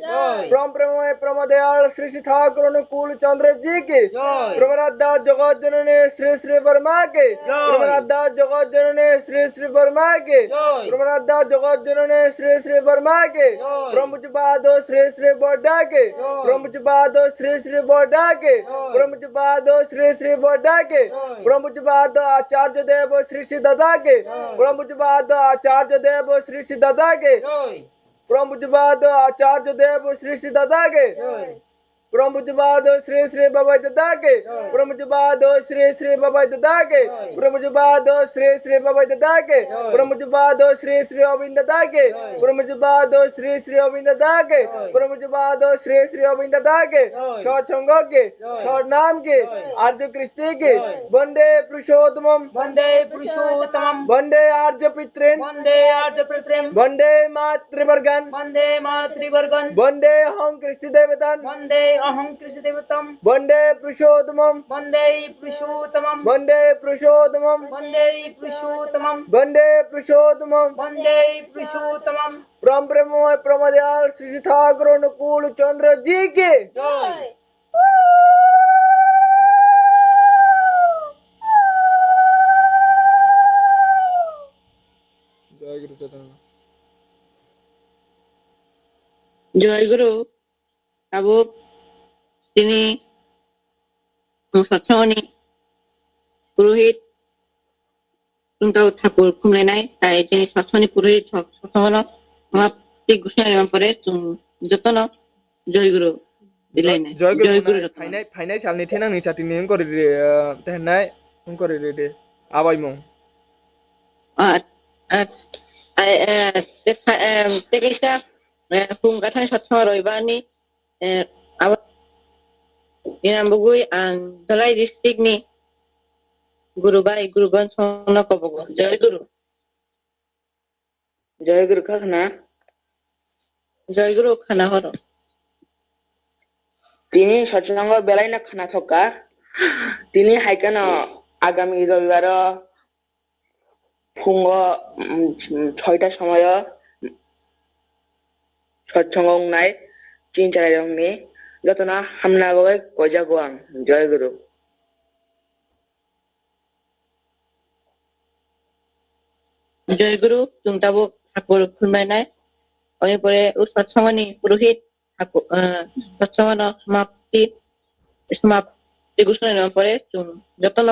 Brahm Brahmamay Pramadayal Shri Shri Thakur Anukul Chandra ji के Brahmaradha Jagat Janane Shri Shri Verma के Brahmaradha Jagat Janane Shri Shri Verma के Brahmaradha Jagat Janane Shri Shri Verma के Brahmujbado Shri Shri Bodha के Brahmujbado Shri Shri Bodha के Brahmujbado Shri Shri Bodha के Brahmujbado आचार्य देव श्री श्री दादा के ब्रह्मजुबाद आचार्य देव श्री श्री दादा के ब्रह्मजुबाद आचार्य देव श्री श्री दादा के ब्रह्मजुबाद श्री श्री बाबा दादा के ब्रह्मजुबाद श्री श्री बाबा दादा के ब्रह्मजुबाद श्री श्री बाबा दादा के ब्रह्मजुबाद श्री श्री अरविंद दादा के ब्रह्मजुबाद श्री श्री अरविंद दादा के ब्रह्मजुबाद श्री श्री अरविंद दादा के सत्संग के सनाम के आर्य कृष्ण के वंदे पुरुषोत्तमम Vande Purushottamam वंदे आर्य पितृन् Vande Arjapratrim वंदे मातृवर्गन् Vande Matrivargan वंदे अहं Krishna देवतान् Vande Aham Krishna Devatam वंदे पुरुषोत्तमम Vande Purushottamam वंदे पुरुषोत्तमम Vande Purushottamam वंदे पुरुषोत्तमम Vande Purushottamam ब्रह्म ब्रह्ममय प्रमदयाल श्री श्री ठाकुर अनुकूल चंद्र जी के Joy जय गुरु चैतन्य জয় গুরু আবু তিনি সৎসঙ্গনি পুরোহিত তুমটাও ঠাকুর খুমলেনাই তাই তিনি সৎসঙ্গনি পুরোহিত সৎসঙ্গন মহাপ্তি ঘোষণা পরে যতন জয় গুরু দিলাই নাই जय জয় गुरु গুরু फाइनाय फाइनाय सालनि थेनां नि चाटिनि अंकरि तेहनाय अंकरि दे आबाय मं তেকেইটা pungkatan satu roibani awak inambugui ang Dalai district ni guru bai guru ban sono kobogo jai guru khana jai guru khana horo তিনি সৎসঙ্গ বেলায় না খানা থকা তিনি হাইকান আগামী রবিবার ফুঙ্গ 6টার সময় সৎসঙ্গ নাই 3-4 জননি যতনা হামনা গয় কজা গোয়াং জয় গুরু জয় গুরু তুমটাবো ঠাকুর খুনবাই নাই অনেক পরে ও সৎসঙ্গনি পুরোহিত ঠাকুর সৎসঙ্গ সমাপ্তি ঘোষণা পরে যতন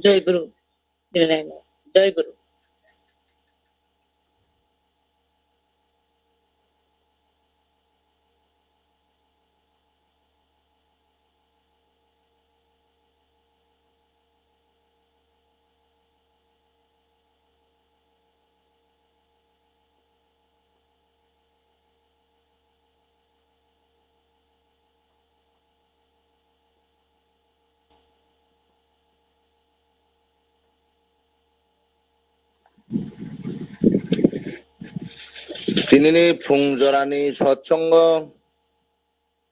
জয় গুরু দিলাই নাই জয় গুরু তিনি ফুংজরানি সৎসঙ্গ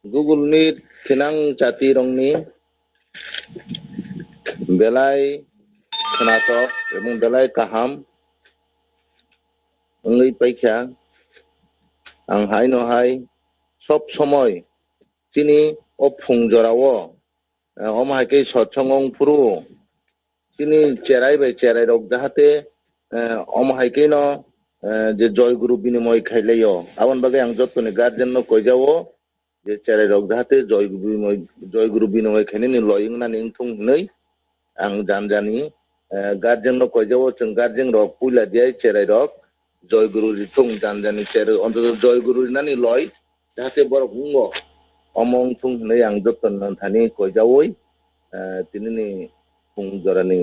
Google Meet Kinang Chati Rongni Belai Knatok এবং Belai Kaham Ngi Paikha Ang Hai No Hai Sob Somoy Chini Opfung Jorawo Omhaike Sochongong Puru Chini Cherai Bai Cherai Rok Jahate Omhaike No যে জয় গুরু বিনিময় খাইলেও আবার বাগে আং যতনে guardian ন কইজাও যে চেরে rock যাহাতে জয় গুরু বিনিময় খাইনি নি লয়িং না নিং থুং नै আং জানজানি গার্জেন ন কইজাও जों গার্জেন রক পুইলা দিয়াই চেরে রক জয় গুরু থুং জানজানি চেরে অন্তত জয় গুরু নানি লয় যাহাতে বড় হুঙ্গ অমং থুং नै আং যতন থানি কইজাওই তিনিনি হুং জরানি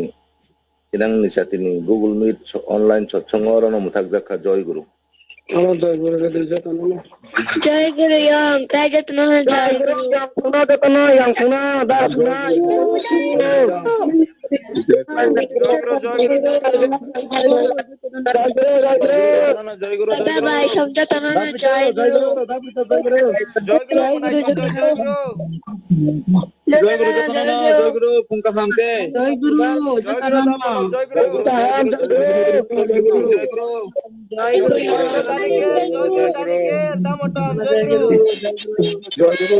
Kinang ni sa tini Google Meet online satsang no muthak jakha joy guru. আমার জয় গুরু যতন জয় গুরু ইয়ং কাই যত্ন জয় গুরু শোনা যতন ইয়াং শোনা দাস শোনা জয় গুরু দাদা ভাই সব যত্ন জয় গুরু জয় গুরু মনাই শব্দ জয় গুরু জয় গুরু যতন জয় গুরু ফুংকা ফামকে জয় গুরু দাম জয় গুরু জয় গুরু দানিকে জয় গুরু দানিকে দামটাম জয় গুরু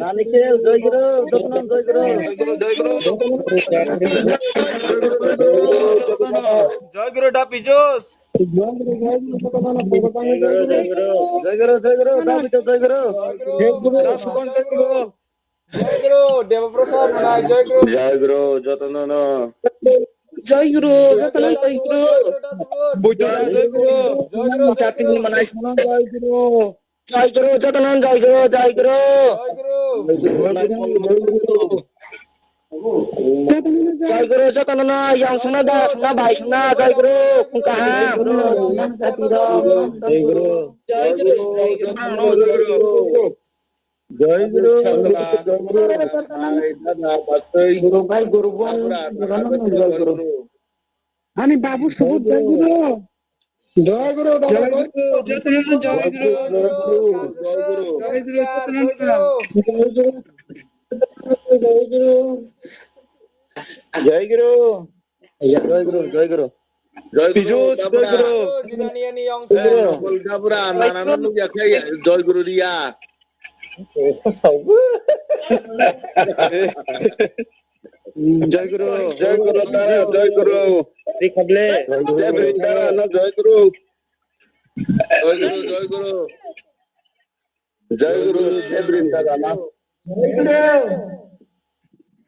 নানিকে জয় গুরু যতন জয় গুরু জয় গুরু জয় গুরু ডাপি জোস জয় গুরু জয় গুরু দাবি তো জয় গুরু জয় গুরু দেবপ্রসাদ মনাই জয় গুরু যতন জয় গুরু যতন জয় গুরু জয় গুরু চাতি মানাই শোনা জয় গুরু যতন জয় গুরু জয় গুরু জয় গুরু যতন ইয়াং শোনা দাস না ভাই শোনা জয় গুরু ফুংকা জয় গুরু জয় গুরু জয় গুরু গুরু ভাই গুরু জয় গুরু আমি বাবু সবুজ জয় গুরু জয় গুরু জয় গুরু জয় গুরু জয় গুরু জয় গুরু জয় গুরু জিনানিয়ানি অংশ কলকাপুরা নানান জয় গুরু রিয়া জয় গুরু জয় গুরু জয় গুরু খাবলে জয় গুরু জয় গুরু জয় গুরু জয় গুরু জয় বৃন্দাবন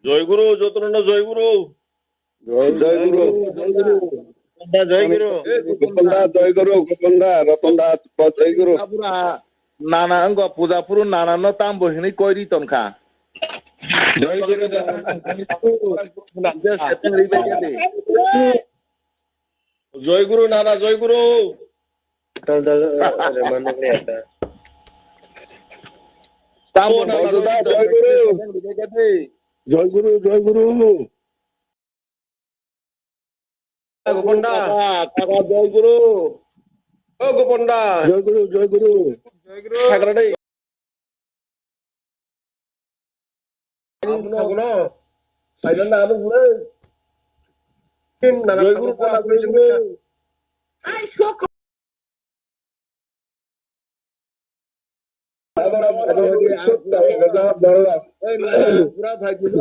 জয় গুরু যতন জয় গুরু জয় গুরু জয় গুরু গোপন্দা জয় গুরু গোপন্দা রতনদা জয় গুরু নানা অঙ্গ পূজা পুরু নানান তাম বহিনী কইরি তনখা জয় গুরু জয় গুরু নানা জয় গুরু জয় গুরু জয় গুরু গোপন্দা জয় গুরু ও গোপন্দা জয় গুরু জয় গুরু জয় গুরু ঠাকরাডে সাইলেন্ট আলো ঘুরে জয় গুরু জয় গুরু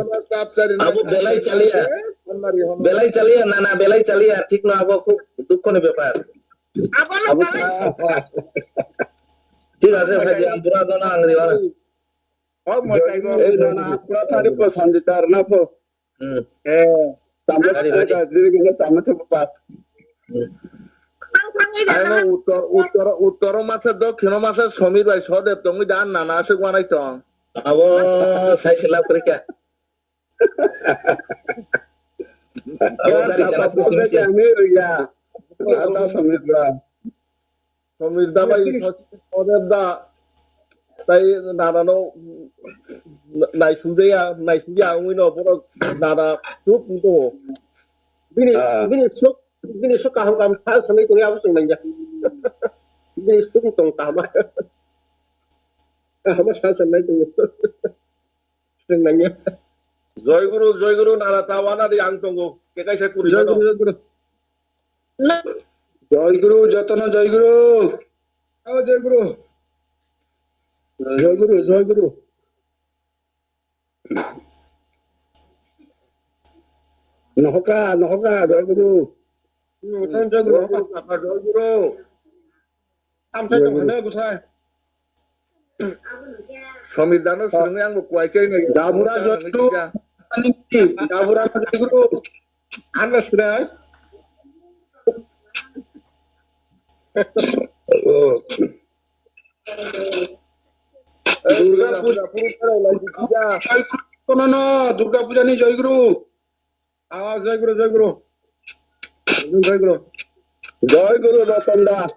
বেলাই চালিয়ে না বেলাই চালিয়ে ঠিক না হবো খুব দুঃখের ব্যাপার ঠিক আছে ভাই পুরা দানা আংরি উত্তর মাসে দক্ষিণ মাসে সমীর ভাই সদেব তুমি জান না না আসে বানাইছ আবো সাইকেল পরীক্ষা সমীর দা ভাই সদেব দা তাই নানানো নাইসুদিয়া উইনো বড় নানা চুপ তো Bini suka hukam hal sampai itu apa sih nanya? Bini suka tong tamat. আমার শাসন নাই তো নাঙ্গে জয় গুরু নালা তাওয়ানা দি আং তঙ্গো কে কাইসা কুরি জয় গুরু জয় গুরু যতন জয় গুরু ও জয় গুরু জয় গুরু জয় গুরু নহকা নহকা জয় গুরু জয় গুরু জয় গুরু আমসাই তো হনে বুঝায় সংবিধানের সঙ্গে আং কুয়াইকে নাই দাবুরা জয় গুরু দাবুরা জয় গুরু আন্দাজ রাই দুর্গা পূজা পুরো করে লাগি পূজা কোন দুর্গা পূজা নেই জয় গুরু আওয়াজ জয় গুরু জয় গুরু জয় গুরু রতন দাস